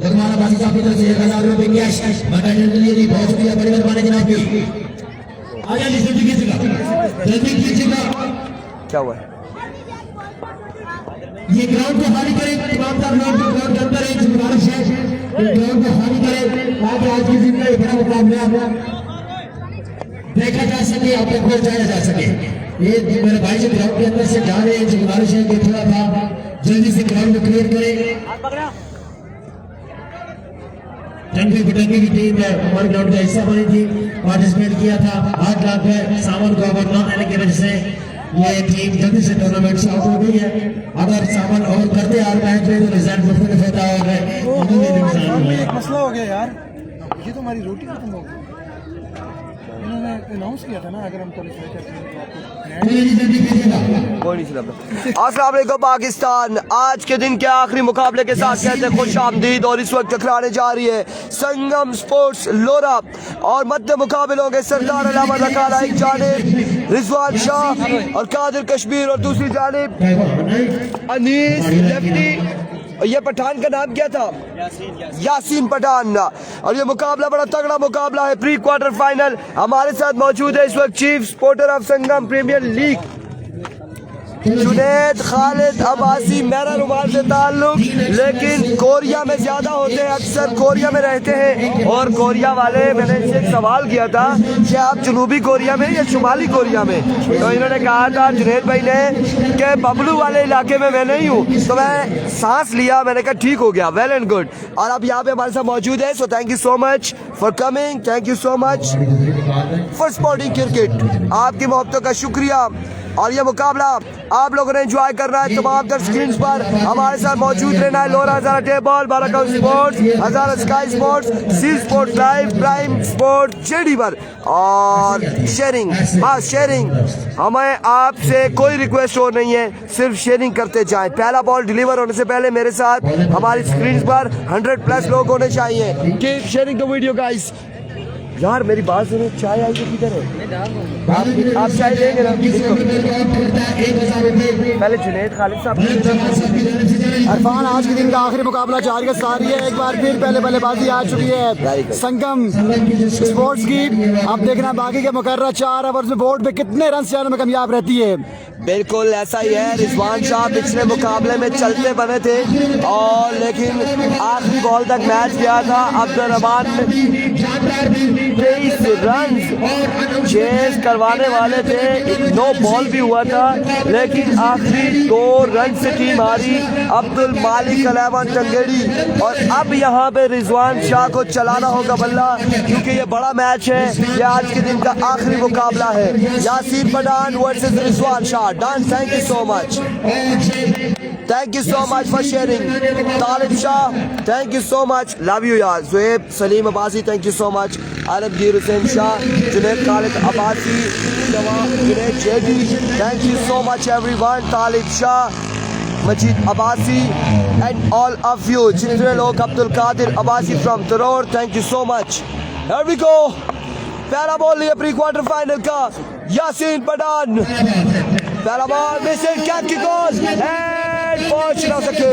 जगमाना बासी साहब की तरफ से 1000 रुपए कैश बटन के लिए बहुत शुक्रिया बड़ी मेहरबानी जनाब की। आगे जल्दी कीजिएगा क्या हुआ ये ग्राउंड को खाली करें, तमाम लोग ग्राउंड के अंदर एक गुजारिश है कि ग्राउंड को खाली करें ताकि आज की दिन में बड़ा मुकाबला देखा जा सके, आप तक पहुंचाया जा सके। ये मेरे भाई जो ग्राउंड के अंदर से जा रहे हैं, गुजारिश है कि थोड़ा सा जल्दी से ग्राउंड को क्लियर करें। टंकी बिटंकी की टीम है हमारे ग्राउंड का हिस्सा बनी थी, पार्टिसिपेट किया था। 8 लाख है सामान को अगर न आने की वजह से ये टीम जल्दी से टूर्नामेंट से आउट हो गई है। अगर सामान और करते आ रहे हैं तो रिजल्ट मुख्तलिफ होता है। एक मसला हो गया यार, ये तो हमारी रोटी खत्म हो गई। इन्होंने अनाउंस किया था ना अगर हम क्वालीफाई करते हैं अस्सलाम वालेकुम पाकिस्तान। आज के दिन के आखिरी मुकाबले के साथ कहते हैं खुश आमदीद। और इस वक्त टकराने जा रही है संगम स्पोर्ट्स लोरा और मध्य मुकाबलों के सरदार अलामा रकाला एक जानिब रिजवान शाह और कादिर कश्मीर और दूसरी जानिब अनीस लेफ्टी। ये पठान का नाम क्या था? यासीन पठान। और ये मुकाबला बड़ा तगड़ा मुकाबला है, प्री क्वार्टर फाइनल। हमारे साथ मौजूद है इस वक्त chief supporter of Sangam premier league Junaid Khalid Abbasi. मेरा रुमाल से ताल्लुक लेकिन कोरिया में ज्यादा होते हैं, अक्सर कोरिया में रहते हैं। और कोरिया वाले, मैंने इनसे एक सवाल किया था कि आप जनूबी कोरिया में या शुमाली कोरिया में, तो इन्होंने कहा था जुनैद भाई ने कि बबलू वाले इलाके में मैं नहीं हूँ। तो मैं सांस लिया, मैंने कहा ठीक हो गया, वेल एंड गुड। और अब यहाँ पे हमारे साथ मौजूद है, so thank you so much for coming, thank you so much for supporting cricket. आपकी मोहब्बतों का शुक्रिया। और ये मुकाबला आप लोगों ने एंजॉय करना है। तमाम तर स्क्रीन पर हमारे साथ मौजूद रहना है। Lora Hazara table, Barakau sports, Hazara sky sports, C sports live, prime sport, JD पर और शेयरिंग। बस शेयरिंग, हमें आपसे कोई रिक्वेस्ट और नहीं है, सिर्फ शेयरिंग करते जाएं। पहला बॉल डिलीवर होने से पहले मेरे साथ हमारी स्क्रीन पर 100+ लोग होने चाहिए। Keep sharing the video guys. यार मेरी बात सुनो, चाय आई तो किधर है? आप चाय लेंगे ना? पहले जुनैद खालिद साहब। इरफान, आज के दिन का आखिरी मुकाबला जारी है सारी है। एक बार फिर पहले बल्लेबाजी आ चुकी है संगम स्पोर्ट्स की। अब देखना बाकी के मुकर्रर 4 ओवर में बोर्ड पे कितने रन से में कामयाब रहती है। बिल्कुल ऐसा ही है। रिजवान शाह पिछले मुकाबले में चलते बने थे और लेकिन आखिरी बॉल तक मैच गया था। अब्दुर्रहमान ने 23 रन चेस करवाने वाले थे, 9 बॉल भी हुआ था, लेकिन आखिरी 2 रन से टीम हारी। अब्दुल मालिक अलेवन टंगेड़ी। और अब यहाँ पे रिजवान शाह को चलाना होगा बल्ला, क्योंकि ये बड़ा मैच है। ये आज के दिन का आखिरी मुकाबला है। Yasin Pathan versus Rizwan Shah. Done, thank you so much, thank you so much for sharing. Talib Shah, thank you so much, love you यार। Zoheb Salim Abbasi, thank you so much. Alamgir Hussain Shah, Junaid Khalid Abbasi, Junaid JD, thank you so much everyone. Talib Shah, Majid Abbasi and all of you, जितने लोग, Abdul Qadir Abbasi from Taror, thank you so much. Here we go. पहला ball लिया pre quarter final का यासीन पठान। पहला ball missing, catch की goal and पहुंच ना सके,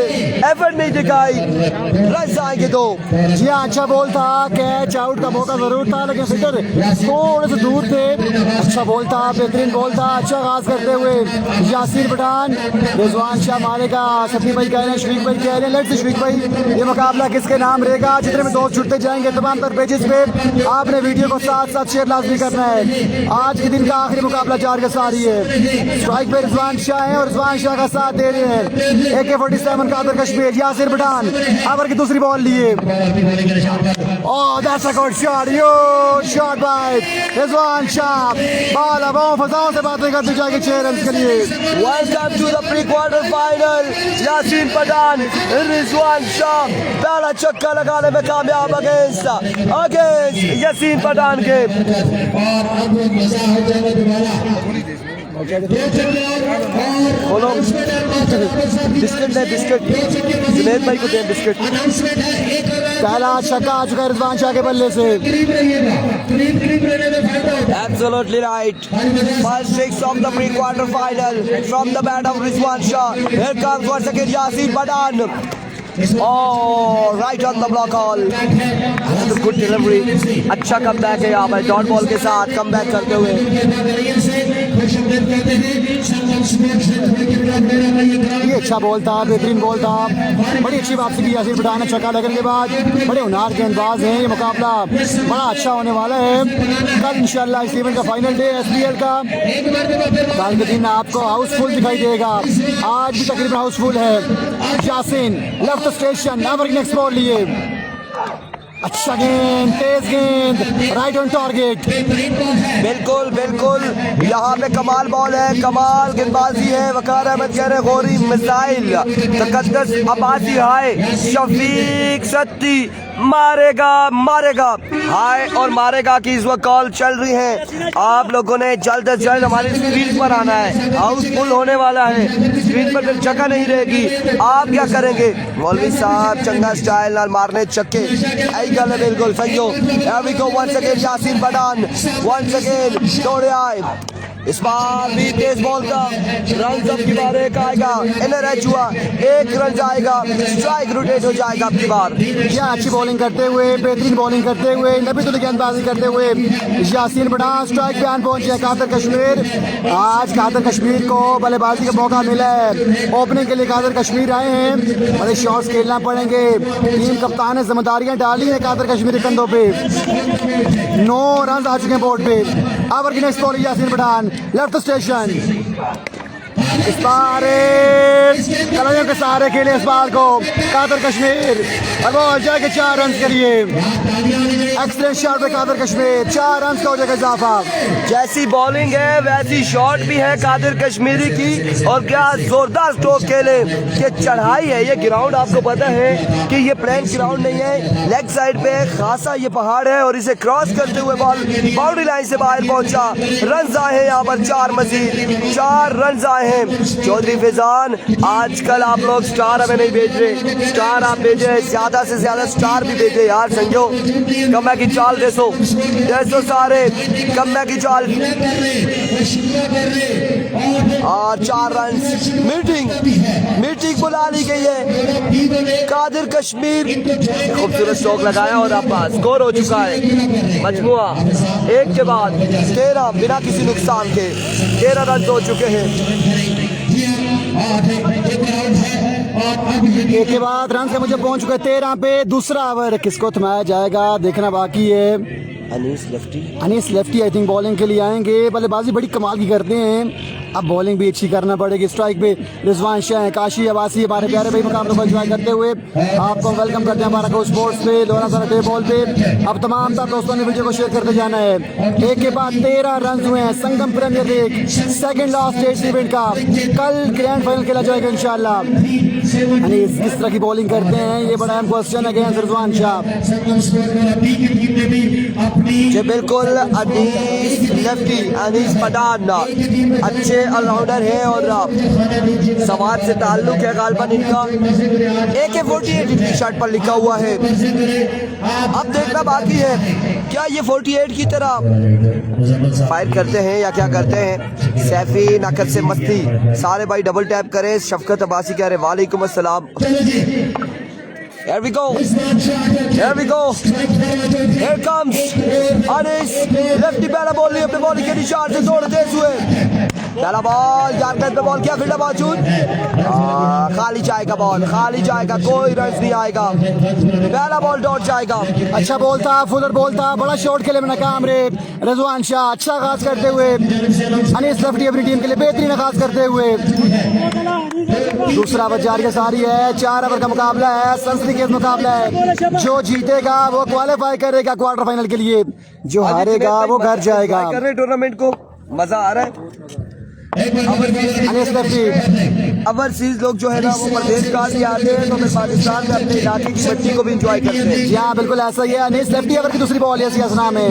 एफर्ट नहीं दिखाई, रन आएंगे 2। जी हाँ, अच्छा बॉल था, कैच आउट का मौका जरूर था, लेकिन फिटर थोड़े से दूर थे। अच्छा बॉल था, बेहतरीन बॉल था। अच्छा आगाज करते हुए यासीन पठान, रिजवान शाह मारेगा। सफी भाई कह रहे हैं, शरीक भाई कह रहे हैं, लेट्स शरीक भाई ये मुकाबला किसके नाम रहेगा? जितने में दोस्त छुटते जाएंगे तमाम तर पेजेस पे आपने वीडियो को साथ साथ शेयर लाजमी करना है। आज के दिन का आखिरी मुकाबला जार के सारी है। स्ट्राइक पे रिजवान शाह है और रिजवान शाह का साथ दे रहे हैं AK-47 कादिर कश्मीर। यासीर पठान ओवर की दूसरी बॉल लिए। Oh that's a good shot, yo shot bye Rizwan Shah. Ball हवाओं फजाओं से बातें करती जाएगी 6 रन के लिए। Welcome to the pre quarter final. Yasin Pathan, Rizwan Shah पहला छक्का लगाने में कामयाब अगेंस्ट यासीन पठान के। बोलो बिस्किट है, बिस्किट जुनैद भाई को दें बिस्किट। पहला छक्का आ चुका है रिजवान शाह के बल्ले से। Absolutely right. First 6 of the pre-quarter final from the bat of Rizwan Shah. Here comes once again Yasin Patan. और right on the block all, good delivery, अच्छा कम बैक है यहाँ पर डॉट बॉल के साथ कम बैक करते हुए। ये अच्छा बॉल था, बेहतरीन बॉल था, बड़ी अच्छी वापसी की यासीर पठान ने छक्का लगने के बाद। बड़े हुनर गेंदबाज हैं, ये मुकाबला बड़ा अच्छा होने वाला है। कल इंशाल्लाह इस इवेंट का फाइनल डे SPL का, कल के दिन आपको हाउसफुल दिखाई देगा। आज भी तकरीबन हाउसफुल है। Yasin left station ever next ball लिए, अच्छा गेंद, तेज गेंद, राइट ऑन टारगेट। बिल्कुल बिल्कुल, यहाँ पे कमाल बॉल है, कमाल गेंदबाजी है। वकार अहमद कह रहे गोरी मिसाइल, तकद्दस अब्बासी हाय, शफीक सत्ती मारेगा मारेगा हाय और मारेगा की इस वक्त कॉल चल रही है। आप लोगों ने जल्द से जल्द हमारी स्क्रीन पर आना है, हाउसफुल होने वाला है, स्क्रीन पर फिर जगह नहीं रहेगी। आप क्या करेंगे मौलवी साहब, चंगा स्टाइल नाल मारने छक्के, आई गल है बिल्कुल सही हो। Here we go once again, Yasin Pathan once again दौड़े आए, इस बार भी तेज बॉल था, रन अब की बार एक आएगा, इन्हें रह हुआ एक रन जाएगा, स्ट्राइक रोटेट हो जाएगा अब की बार। या अच्छी बॉलिंग करते हुए, बेहतरीन बॉलिंग करते हुए, नबी तो गेंदबाजी करते हुए यासीन पठान स्ट्राइक पे आन पहुंचे। कादर कश्मीर, आज कादर कश्मीर को बल्लेबाजी का मौका मिला है। ओपनिंग के लिए कादर कश्मीर आए हैं, बड़े शॉट्स खेलना पड़ेंगे। टीम कप्तान ने जिम्मेदारियां डाली हैं कादर कश्मीर के कंधों पे। 9 रन आ चुके हैं बोर्ड पे। ओवर की next ball Yasin Pathan left station, इस बार कलाइयों के सहारे खेले इस बार को कादर कश्मीर, और वो जाके 4 रन करिए। एक्सलेंट शॉट पे कादर कश्मीर, 4 रन का हो जाएगा इजाफा। जैसी बॉलिंग है वैसी शॉट भी है कादिर कश्मीरी की, और क्या जोरदार स्ट्रोक खेले। ये चढ़ाई है, ये ग्राउंड आपको पता है कि ये प्लेन ग्राउंड नहीं है, लेग साइड पे खासा ये पहाड़ है, और इसे क्रॉस करते हुए बॉल बाउंड्री लाइन से बाहर पहुंचा। रन आए हैं यहाँ पर 4 मजीद, 4 रन आए हैं। चौधरी फैजान, आजकल आप लोग स्टार हमें नहीं भेज रहे, स्टार आप भेजे, ज्यादा से ज्यादा स्टार भी भेजे यार। संजो कम की चाल देसो सारे कम की चाल, और 4 रन। मीटिंग बुला ली गई है। कादिर कश्मीर खूबसूरत स्ट्रोक लगाया और अब स्कोर हो चुका है। मजमुआ एक के बाद 13 बिना किसी नुकसान के 13 रन हो चुके हैं। एक के बाद रन से मुझे पहुंच चुके 13 पे। दूसरा ओवर किसको थमाया जाएगा देखना बाकी है। Anees lefty I think bowling के लिए आएंगे। बल्लेबाजी बड़ी कमाल की करते हैं, अब बॉलिंग भी अच्छी करना पड़ेगी। स्ट्राइक पे रिजवान शाह, काशी अब्बासी, हमारे प्यारे भाई मुकाबले को एंजॉय करते हुए आपको वेलकम करते हैं हमारा स्पोर्ट्स पे लोरा सारा डे बॉल पे। अब तमाम दोस्तों ने वीडियो को शेयर करते जाना है। एक के बाद 13 रन हुए हैं। Sangam premier league second last stage event का कल ग्रैंड फाइनल खेला जाएगा इंशाल्लाह। अनीस किस तरह की बॉलिंग करते हैं, ये बड़ा अहम क्वेश्चन है अगेंस्ट रिजवान शाह। जी बिल्कुल, अनीस लेफ्टी, अनीस पठान अच्छे ऑलराउंडर है और समाज से ताल्लुक है गालबन इनका। AK-48 इनकी शर्ट पर लिखा हुआ है। अब देखना बाकी है क्या ये 48 की तरह फायर करते हैं या क्या करते हैं। सैफी नकद से मस्ती, सारे भाई डबल टैप करें। शफकत अब्बासी कह रहे वालेकुम अस्सलाम। Here we go. Here we go. Here comes Anis. Lefty पहला बॉल लिए अपने बॉलिंग के निशान से दौड़ तेज हुए। पहला बॉल जारकत पे बॉल किया, फील्डर मौजूद, खाली जाएगा बॉल, खाली जाएगा, कोई रन नहीं आएगा। पहला बॉल डॉट जाएगा। अच्छा बॉल था, फुलर बॉल था, बड़ा शॉट खेले में नाकाम रे रिजवान शाह। अच्छा आगाज करते हुए अनीस लेफ्टी अपनी टीम के लिए बेहतरीन आगाज करते हुए। दूसरा ओवर जारी सारी है। 4 ओवर का मुकाबला है, सनसनीखेज मुकाबला है। जो जीतेगा वो क्वालिफाई करेगा क्वार्टर फाइनल के लिए, जो हारेगा वो घर जाएगा। टूर्नामेंट को मजा आ रहा है। ओवरसीज लोग जो है ना वो प्रदेश का भी आते हैं, तो फिर पाकिस्तान में अपने इलाके की मिट्टी को भी इंजॉय करते हैं। जी हाँ बिल्कुल ऐसा ही है। अनीस लेफ्टी ओवर की दूसरी बॉल है सियासना में,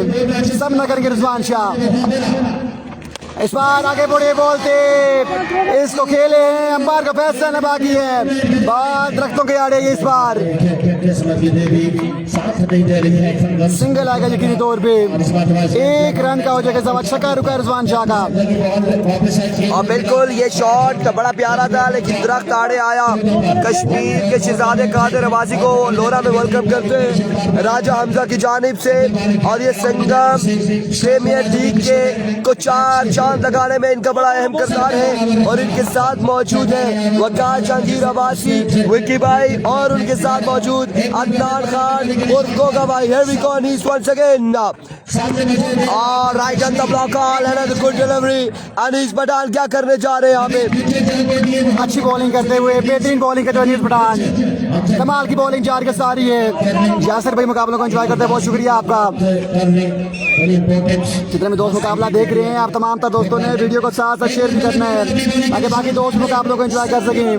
सब न करेंगे रिजवान शाह। इस बार आगे बढ़े बोलते, इसको खेले हैं, अंपायर का फैसला न बाकी है। बात दरख्तों के आड़े इस बार सिंगल आएगा यकीनी तौर पे, 1 रन का हो जाएगा सवा छक्का रुका रिजवान शाह का। और बिल्कुल ये शॉट बड़ा प्यारा था, लेकिन दरख्त आड़े आया। कश्मीर के शहजादे कादिर अब्बासी को लोरा में वेलकम करते हैं राजा हमजा की जानिब से। और ये संगम प्रीमियर लीग के को 4 चांद लगाने में इनका बड़ा अहम किरदार है। और इनके साथ मौजूद है वकार जहांगीर अब्बासी, विकी भाई, और उनके साथ मौजूद अदनान खान और गोगा भाई। Here we go, and he's once again right on the block, another good delivery, and he's Pathan क्या करने जा रहे हैं यहाँ पे। अच्छी बॉलिंग करते हुए, बेहतरीन बॉलिंग करते हुए अनीस पठान, कमाल की बॉलिंग जारी के सारी है। यासिर भाई मुकाबलों को एंजॉय करते हैं, बहुत शुक्रिया आपका। जितने भी दोस्त मुकाबला देख रहे हैं, आप तमाम तर दोस्तों ने वीडियो को साथ साथ शेयर भी करना है ताकि बाकी दोस्त मुकाबलों को एंजॉय कर सकें।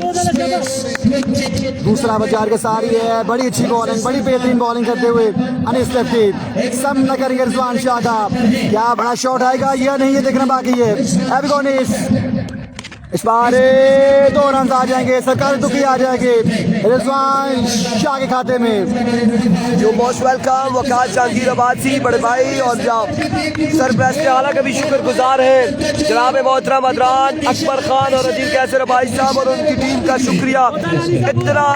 दूसरा बाजार के सारी है, बड़ी अच्छी बॉलिंग, बड़ी बेहतरीन बॉलिंग करते हुए अनीस लफ्ती सब न करेंगे रिजवान शाह का। क्या बड़ा शॉट आएगा या नहीं, ये देखना बाकी है। इस बार 2 रन आ जाएंगे, सरकारी दुखी आ जाएंगे रिजवान शाह के खाते में। जो मोस्ट वेलकम वकार जहांगीर अब्बासी बड़े भाई और सरपरस्त आला का भी शुक्रगुजार है जनाब मोहतरम अदनान अकबर खान और अजीज कैसर भाई साहब और उनकी टीम का शुक्रिया। इतना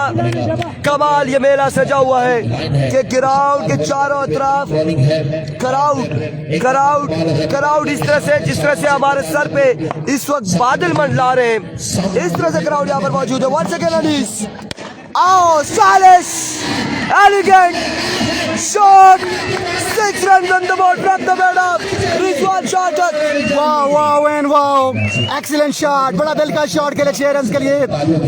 कमाल ये मेला सजा हुआ है कि ग्राउंड के चारों तरफ क्राउड इस तरह से, जिस तरह से हमारे सर पे इस वक्त बादल मंडला रहे हैं, इस तरह से क्राउड यहाँ पर मौजूद है। वंस अगेन अनीस, आओ stylish elegant shot, 6 runs on the board from the middle, Rizwan Shah तक। वाह एंड वाह, एक्सीलेंट शॉट, बड़ा दिल का शॉट के लिए 6 रन के लिए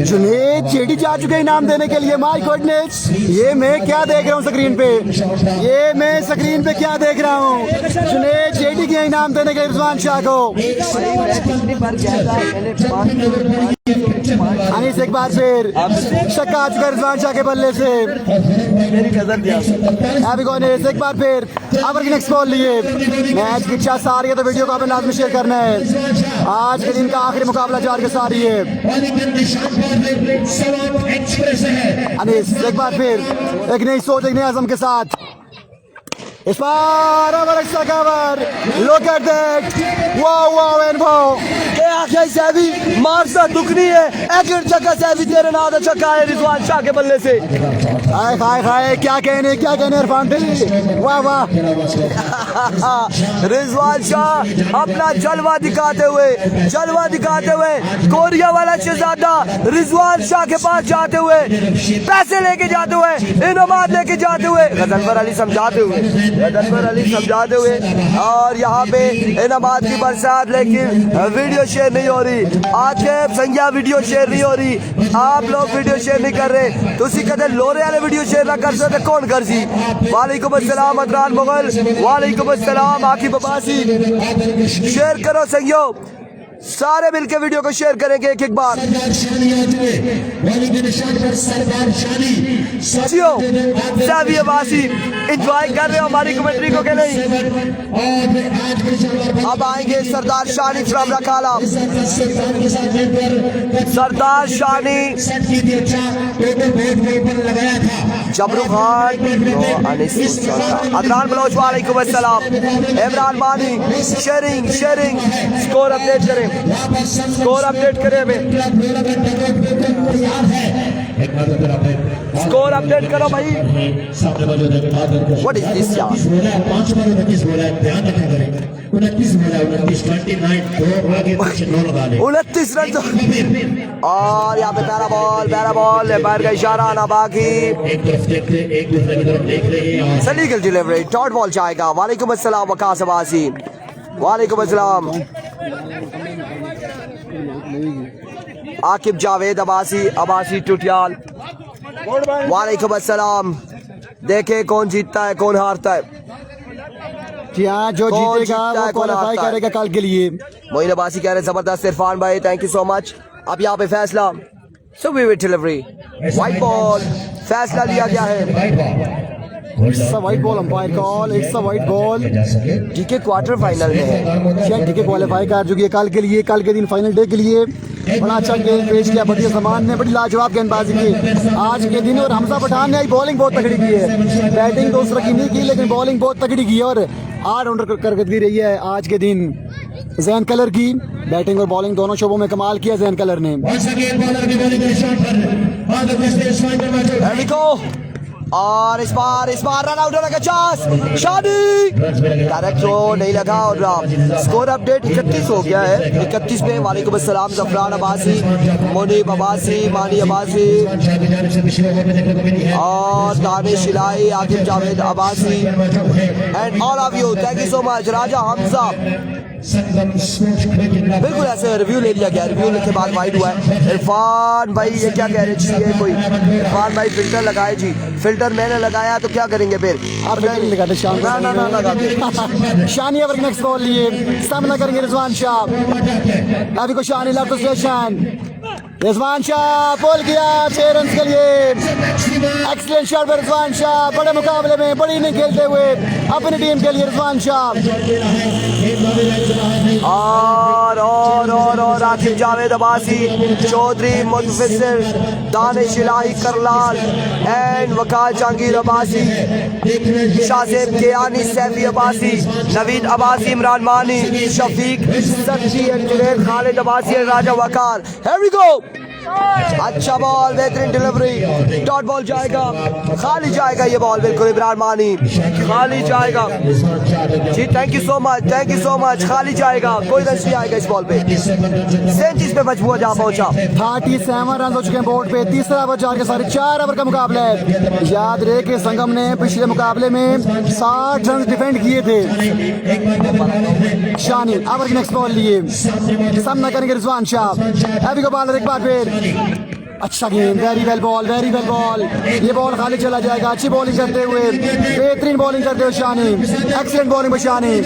जुनेद चेटी जा चुके इनाम देने के लिए। माय गॉडनेस, ये मैं क्या देख रहा हूँ स्क्रीन पे, ये मैं स्क्रीन पे क्या देख रहा हूँ। जुनेद चेटी के इनाम देने के रिजवान शाह को। अनीस एक बार फिर छक्का आ चुका रिजवान शाह के बल्ले से। एक बार फिर अबर की नेक्स्ट बॉल लिए। मैच की इच्छा सारी है तो वीडियो को आपने लाजमी शेयर करना है। आज के दिन का आखिरी मुकाबला जार के सारी है। अनीस एक बार फिर एक नई सोच, एक नए आज़म के साथ इस बार अबर extra cover. Look at that, wow and wow. आखिर सैवी मार्क्स दुखनी है, एक छक्का सैवी तेरे नाम छक्का है रिजवान शाह के बल्ले से। हाय हाय हाय, क्या कहने इरफान भाई, वाह वाह। रिजवान शाह अपना जलवा दिखाते हुए कोरिया वाला शहजादा रिजवान शाह के पास जाते हुए, पैसे लेके जाते हुए, इनामात लेके जाते हुए, गजनफर अली समझाते हुए और यहाँ पे इनामात की बरसात। लेकिन वीडियो शेयर नहीं हो रही, आके संज्ञा वीडियो शेयर नहीं हो रही, आप लोग वीडियो शेयर नहीं कर रहे। तो उसी कदर लोरे वाले वीडियो शेयर ना कर सकते, कौन कर सी। वालेकुम अस्सलाम अदनान मुगल, वालेकुम अस्सलाम आकिब अब्बासी। शेयर करो संगियो, सारे मिलकर वीडियो को शेयर करेंगे एक बार। जियो सैवी अब्बासी एंजॉय कर रहे हो हमारी कमेंट्री को, क्या नहीं। अब आएंगे सरदार शानी फ्रॉम रखाला। सरदार शानी, जबरू खान, अदनान बलोच, वालेकुम अस्सलाम। Imran Mani sharing score update करें, स्कोर अपडेट करो भाई। व्हाट इज दिस यार, 29 रन। और यहाँ पे प्यारा बॉल पैर का इशारा आना बाकी। सलीकल डिलीवरी, डॉट बॉल जाएगा। वालेकुम अस्सलाम वकास अब्बासी, वालेकुम अस्सलाम। आकिब जावेद अब्बासी टुटियाल, वालेकुम अस्सलाम। देखे कौन जीतता है कौन हारता है। जी हाँ, जो जीतेगा वो क्वालीफाई करेगा कल के लिए। मोइन अब्बासी कह रहे हैं जबरदस्त। इरफान भाई थैंक यू सो मच। अब यहाँ पे फैसला, so we will delivery, wide ball, फैसला लिया गया है। Wide ball umpire call, it's a wide ball. DK quarter final में है, डीके क्वालीफाई कर चुकी है कल के लिए, कल के दिन फाइनल डे के लिए। बड़ा अच्छा गेंद पेश किया बदिया जमान ने, बड़ी लाजवाब गेंदबाजी की आज के दिन। और हमजा पठान ने बॉलिंग बहुत तगड़ी की है, बैटिंग तो उस रखी नहीं की लेकिन बॉलिंग बहुत तगड़ी की है। और 8 राउंडर करकदगी रही है आज के दिन जैन कलर की। बैटिंग और बॉलिंग दोनों शोबों में कमाल किया जैन कलर ने। There we go. और इस बार रन आउट होने का चांस शादी डायरेक्ट थ्रो नहीं लगा। और स्कोर अपडेट 31 हो गया है। 31 में वालेकुम अस्सलाम जफरान अब्बासी, मुनीब अब्बासी, मानी अब्बासी और Danish Ilahi, Aqib Javed Abbasi and all of you, thank you so much. Raja Hamza बिल्कुल ऐसे रिव्यू ले लिया गया, रिव्यू के बाद वाइड हुआ है। इरफान भाई ये क्या कह रहे जी, ये कोई इरफान भाई फिल्टर लगाए जी, फिल्टर मैंने लगाया तो क्या करेंगे फिर आप नहीं लगाते शान ना लगाते। शानी ओवर नेक्स्ट बॉल लिए सामना करेंगे रिजवान शाह। अभी को शानी लेफ्ट स्टेशन, रिजवान शाह बोल गया 6 रन के लिए। एक्सीलेंट शॉट पर रिजवान शाह, बड़े मुकाबले में बड़ी इनिंग खेलते हुए अपनी टीम के लिए रिजवान शाह। और आकिब जावेद अब्बासी, चौधरी मुतफिसिर, दानिश इलाही करलाल एंड वकाल जहांगीर अब्बासी, शाहजेब केयानी, सैफी अब्बासी, नवीद अब्बासी, इमरान मानी, शफीक सच्ची and Junaid, Khalid Abbasi and Raja Waqar. Here we go. अच्छा बॉल, बेहतरीन डिलीवरी, डॉट बॉल जाएगा, खाली जाएगा ये बॉल, बिल्कुल इमरान मानी खाली जाएगा जी। थैंक यू सो मच, खाली जाएगा, कोई रन नहीं आएगा इस बॉल पे। 37 पे मजबूर जा पहुंचा। 37 रन हो चुके हैं बोर्ड पे। तीसरा ओवर जाके 4.5 ओवर का मुकाबला है। याद रहे कि संगम ने पिछले मुकाबले में 60 रन डिफेंड किए थे। शानी ओवर की नेक्स्ट बॉल लिए सामना करेंगे रिजवान शाह। अभी को बॉलर एक बार फिर अच्छा गेंद, वेरी वेल बॉल। ये बॉल खाली चला जाएगा। अच्छी बॉलिंग करते हुए, बेहतरीन बॉलिंग करते हुए शानी, एक्सीलेंट बॉलिंग में शानी।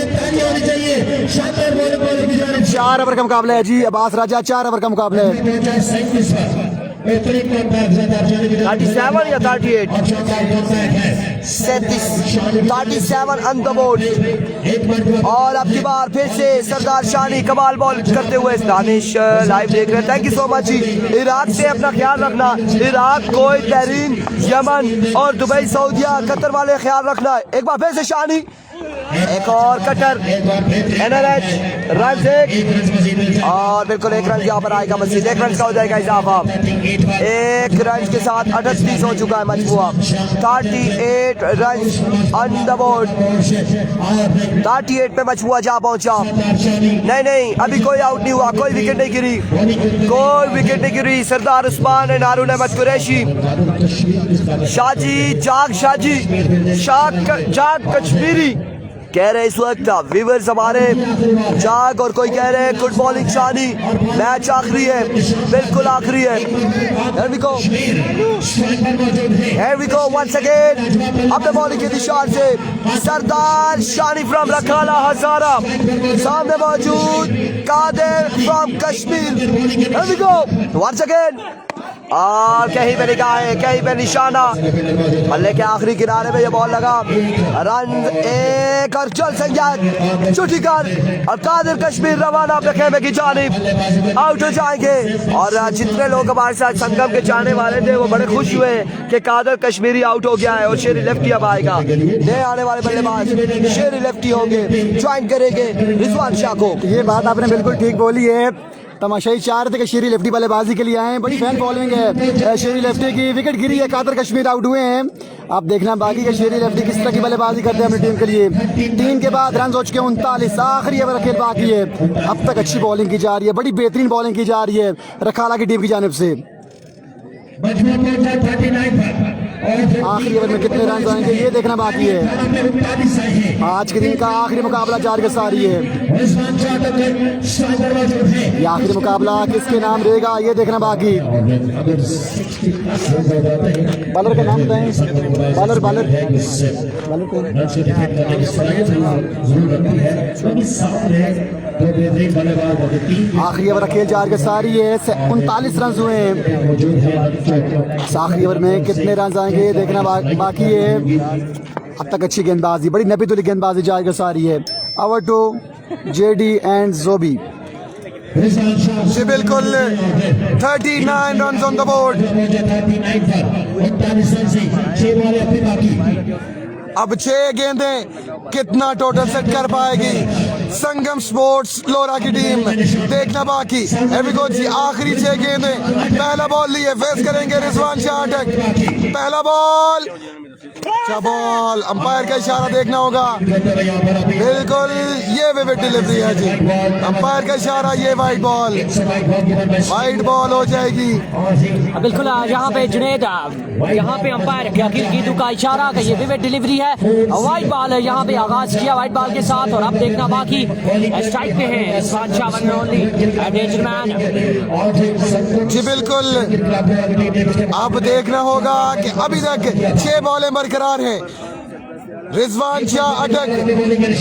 4 ओवर का मुकाबला है जी। अब्बास राजा 4 ओवर का मुकाबला है। 37 या 38 37 ऑन द बोर्ड। और अब की बार फिर से सरदार शानी कमाल बॉल करते हुए। दानिश लाइव देख रहे हैं, thank you so much ji. Iraq से अपना ख्याल रखना, इराक, कोई बहरीन, यमन और दुबई, सऊदिया, कतर वाले ख्याल रखना। एक बार फिर से शानी, एक और कटर, एनएलएच रन एक और बिल्कुल 1 रन यहाँ पर आएगा मजीद। 1 रन का हो जाएगा इजाफा। 1 रन के साथ 38 हो चुका है मजबूआ। 38 रन ऑन द बोर्ड। 38 पे मजबूआ जा पहुंचा। नहीं अभी कोई आउट नहीं हुआ, कोई विकेट नहीं गिरी। सरदार उस्मान एंड हारून अहमद कुरैशी, जाग कश्मीरी कह रहे इस वक्त व्यूअर्स हमारे जाग, और कोई कह रहे हैं गुड बॉलिंग शानी, मैच आखिरी है, बिल्कुल आखिरी है। Here we go once again। अपने बॉलिंग के निशान से सरदार शानी फ्रॉम रखाला हजारा, सामने मौजूद Kadir from Kashmir. Here we go once again। और कहीं पे निगाहें, कहीं पे निशाना, बल्ले के आखिरी किनारे में ये बॉल लगा। रन एक और चल संज्ञान छुट्टी कर, और कादिर कश्मीर रवाना अपने खेमे की जानिब आउट हो जाएंगे। और जितने लोग हमारे साथ संगम के चाहने वाले थे वो बड़े खुश हुए कि कादिर कश्मीरी आउट हो गया है। और शेरी लेफ्टी अब आएगा, नए आने वाले बल्लेबाज शेरी लेफ्टी होंगे, ज्वाइन करेंगे रिजवान शाह को। ये बात आपने बिल्कुल ठीक बोली है। तमाशाई 4 थे कि शेरी लेफ्टी बल्लेबाजी के लिए आए हैं। बड़ी फैन फॉलोइंग है शेरी लेफ्टी की। विकेट गिरी है, कादिर कश्मीर आउट हुए हैं। आप देखना बाकी के शेरी लेफ्टी किस तरह की बल्लेबाजी करते हैं अपनी टीम के लिए। 3 के बाद रन हो चुके 39, आखिरी ओवर खेल बाकी है। अब तक अच्छी बॉलिंग की जा रही है, बड़ी बेहतरीन बॉलिंग की जा रही है रखाला की टीम की जानिब से। आखिरी ओवर में कितने रन आएंगे ये देखना बाकी है। आज के दिन का आखिरी मुकाबला 4 के सारी है। ये आखिरी मुकाबला किसके नाम रहेगा ये देखना बाकी। बॉलर का नाम बताएं। बॉलर आखिरी ओवर खेल 4 के सारी है। 39 रन हुए हैं। आखिरी ओवर में कितने रन आएंगे ये देखना बाकी है। अब तक अच्छी गेंदबाजी, बड़ी नबीतुली गेंदबाजी 4 के सारी है। Over to JD and Jobi. Rizwan Shah ji बिल्कुल 39 रन ऑन द बोर्ड। 39 पर 39 रन से 6 बॉलें अपनी बाकी। अब 6 गेंदें कितना टोटल सेट कर पाएगी संगम स्पोर्ट्स लोरा की टीम, देखना बाकी। एविको जी आखिरी 6 गेंदें, पहला बॉल लिए फेस करेंगे रिजवान शाह अटक। पहला बॉल, अच्छा बॉल, अंपायर का इशारा देखना होगा। बिल्कुल ये विविड डिलीवरी है जी, अंपायर का इशारा, ये वाइड वाइड बॉल हो जाएगी। बिल्कुल यहाँ पे जुनेद, यहाँ पे अंपायर अकील कीदू का इशारा कि ये विविड डिलीवरी है, वाइड बॉल है। यहाँ पे आगाज किया वाइड बॉल के साथ और अब देखना बाकी। स्ट्राइक पे है Rizwan Shah, one only danger man. जी बिल्कुल, अब देखना होगा कि अभी तक 6 बॉलें बरकरार हैं। रिजवान शाह अटक,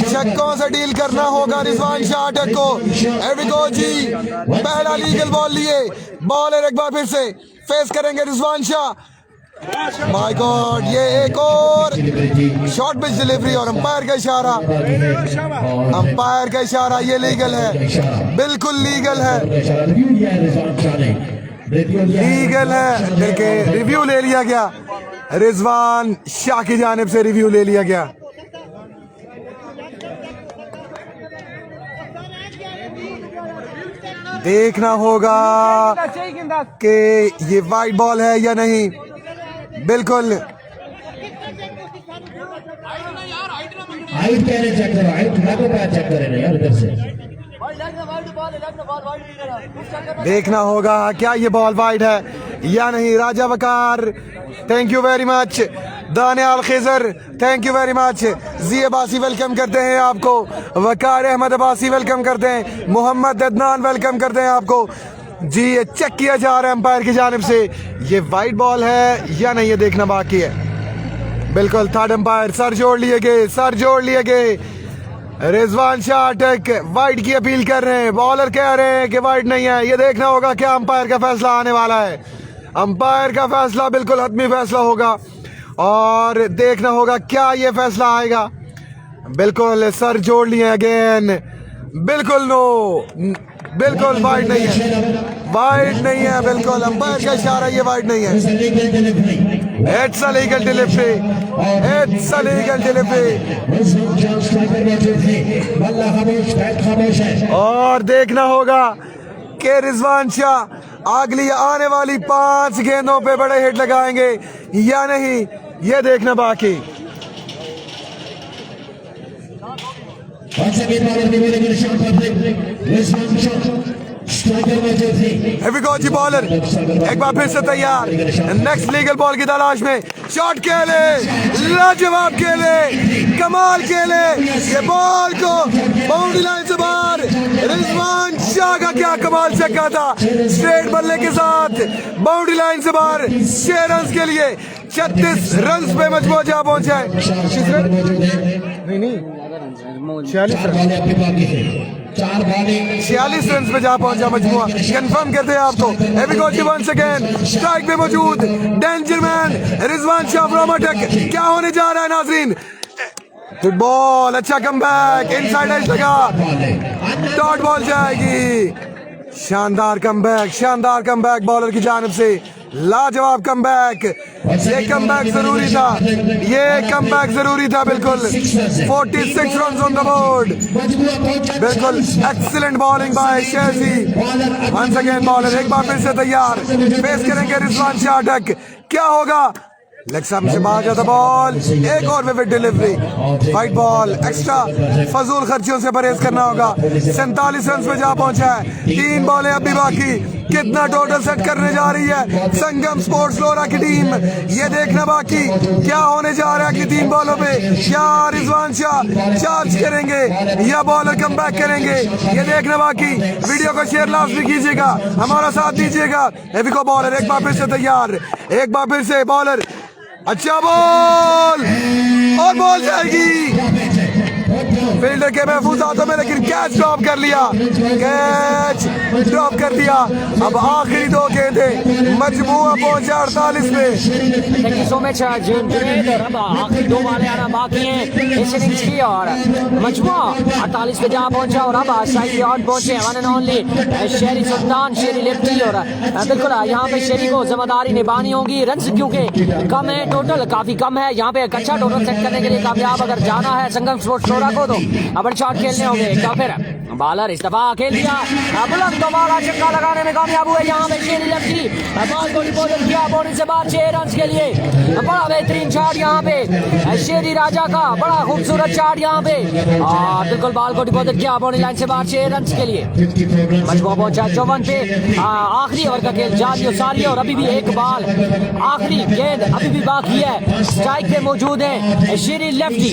छक्कों से डील करना होगा रिजवान शाह अटक को। एविको जी पहला लीगल बॉल लिए, बॉलर एक बार फिर से फेस करेंगे रिजवान शाह। माय गॉड, ये एक और शॉर्ट पिच डिलीवरी और अंपायर का इशारा, अंपायर का इशारा, ये लीगल है, बिल्कुल लीगल है, लीगल है। देखिए रिव्यू ले लिया गया, रिजवान शाह की जानिब से रिव्यू ले लिया गया। देखना होगा कि ये वाइड बॉल है या नहीं। बिल्कुल हाइट कह रहे, चेक करो, हाइट लागो पैर चेक करें यार इधर से। देखना होगा क्या ये बॉल वाइड है या नहीं। Raja Waqar, thank you very much. Daniyal Khizar, thank you very much. जी अब्बासी वेलकम करते हैं आपको। वकार अहमद अब्बासी वेलकम करते हैं। मोहम्मद अदनान वेलकम करते हैं आपको। जी ये चेक किया जा रहा है अंपायर की जानिब से, ये वाइड बॉल है या नहीं, ये देखना बाकी है। बिल्कुल थर्ड अंपायर, सर जोड़ लिए गए, सर जोड़ लिए गए। रिजवान शाह अटक वाइड की अपील कर रहे हैं, बॉलर कह रहे हैं कि वाइड नहीं है। ये देखना होगा क्या अंपायर का फैसला आने वाला है। अंपायर का फैसला बिल्कुल हतमी फैसला होगा और देखना होगा क्या ये फैसला आएगा। बिल्कुल सर जोड़ लिए अगेन, बिल्कुल नो, बिल्कुल वाइड नहीं है, वाइड नहीं है। बिल्कुल अंपायर का इशारा, ये वाइड नहीं है। It's a legal delivery, it's a legal delivery. और देखना होगा कि रिजवान शाह अगली आने वाली 5 गेंदों पे बड़े हिट लगाएंगे या नहीं, ये देखना बाकी। जी बॉलर एक बार फिर से तैयार, नेक्स्ट लीगल बॉल की तलाश में। शॉट खेले, लाजवाब खेले, कमाल खेले, ये बॉल को बाउंड्री लाइन से बाहर। रिजवान शाह का क्या कमाल छक्का था, स्ट्रेट बल्ले के साथ बाउंड्री लाइन से बाहर 6 रन के लिए। 36 रन पे मजबूत जा पहुंचा है। नहीं 46 रन पे जा पहुंचा मजमुआ, कंफर्म करते हैं आपको। एविकोची वंस अगेन स्ट्राइक पे मौजूद, danger man Rizwan Shah from अटक। क्या होने जा रहा है नाजरीन? फुटबॉल, अच्छा कमबैक, इनसाइड एज लगा, डॉट बॉल जाएगी। शानदार कमबैक, शानदार कमबैक बॉलर की जानिब से, लाजवाब कमबैक। ये कमबैक जरूरी था, ये कमबैक जरूरी था। बिल्कुल 46 रन ऑन द बोर्ड, बिल्कुल excellent bowling by Shezi. Once again bowler एक बार फिर से तैयार, फेस करेंगे रिजवान शाह अटक। क्या होगा? लेग स्टंप से बाहर जाता बॉल, एक और vivid delivery, wide ball. Extra फजूल खर्चियों से परहेज करना होगा। 47 रन पे जा पहुंचा है, 3 बॉलें अभी बाकी। कितना टोटल सेट करने जा रही है संगम स्पोर्ट्स लोरा की टीम, ये देखना बाकी। क्या होने जा रहा है कि 3 बॉलों पे क्या रिजवान शाह चार्ज करेंगे या बॉलर कम बैक करेंगे, ये देखना बाकी। वीडियो को शेयर लाजमी कीजिएगा, हमारा साथ दीजिएगा। एविको बॉलर एक बार फिर से तैयार, एक बार फिर से बॉलर, अच्छा बॉल और बॉल जाएगी। फील्डर के महफूज हाथों में, लेकिन कैच ड्रॉप कर लिया, कैच ड्रॉप कर दिया। अब आखिरी 2 गेंदें, मजमुआ पहुंचा 48 पे। सौ में जुनैद और अब आखिरी 2 बालें आना बाकी हैं इस इनिंग्स की और मजमुआ 48 पे जा पहुंचा और अब साइड पे आउट पहुंचे one and only Sheri Sultan, Sheri lefty. और बिल्कुल यहाँ पे शेरी को जिम्मेदारी निभानी होगी, रन क्योंकि कम है, टोटल काफी कम है। यहाँ पे एक अच्छा टोटल सेट करने के लिए कामयाब अगर जाना है संगम स्पोर्ट्स टोरा को तो अब शॉट खेलने होंगे। तो फिर बॉलर इस दफा खेल दिया, बुलंद दोबारा छक्का लगाने में कामयाब हुए। यहाँ पे शेरी लेफ्टी बॉल को डिपोजिट किया बाउंड्री से बाहर 6 रन के लिए। बड़ा बेहतरीन शॉट यहाँ पे शेरी राजा का, बड़ा खूबसूरत शॉट यहाँ पे और बिल्कुल बॉल को डिपोजिट किया बाउंड्री लाइन से बाहर 6 रन के लिए। मजमुआ पहुंचा 54 पे। आखिरी ओवर का खेल जारी और सारी और अभी भी एक बॉल, आखिरी गेंद अभी भी बाकी है। स्ट्राइक पे मौजूद है शेरी लेफ्टी।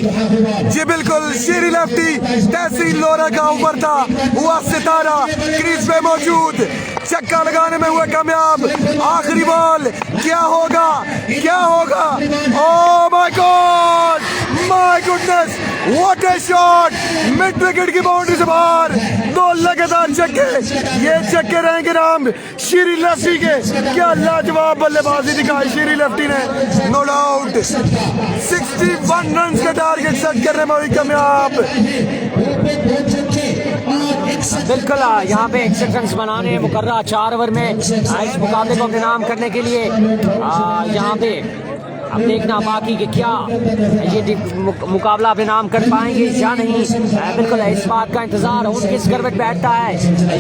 जी बिल्कुल, शेरी लेफ्टी तहसील लोरा का ऊपर था, हुआ सितारा, क्रीज पे मौजूद, छक्का लगाने में हुए कामयाब। आखिरी बॉल, क्या होगा, क्या होगा? Oh my God, my goodness, what A shot, mid wicket की बाउंड्री से बाहर 2 लगातार छक्के। ये छक्के रहेंगे नाम शेरी लेफ्टी के। क्या लाजवाब बल्लेबाजी दिखाई शेरी लेफ्टी ने, नो डाउट 61 रन का टारगेट सेट करने में हुई कामयाब। बिल्कुल यहाँ पे 61 रन बनाने मुकर्रा 4 ओवर में इस मुकाबले को अपने नाम करने के लिए यहाँ पे अब देखना बाकी कि क्या ये मुकाबला अपने नाम कर पाएंगे या नहीं। बिल्कुल इस बात का इंतजार उन किस घर में बैठता है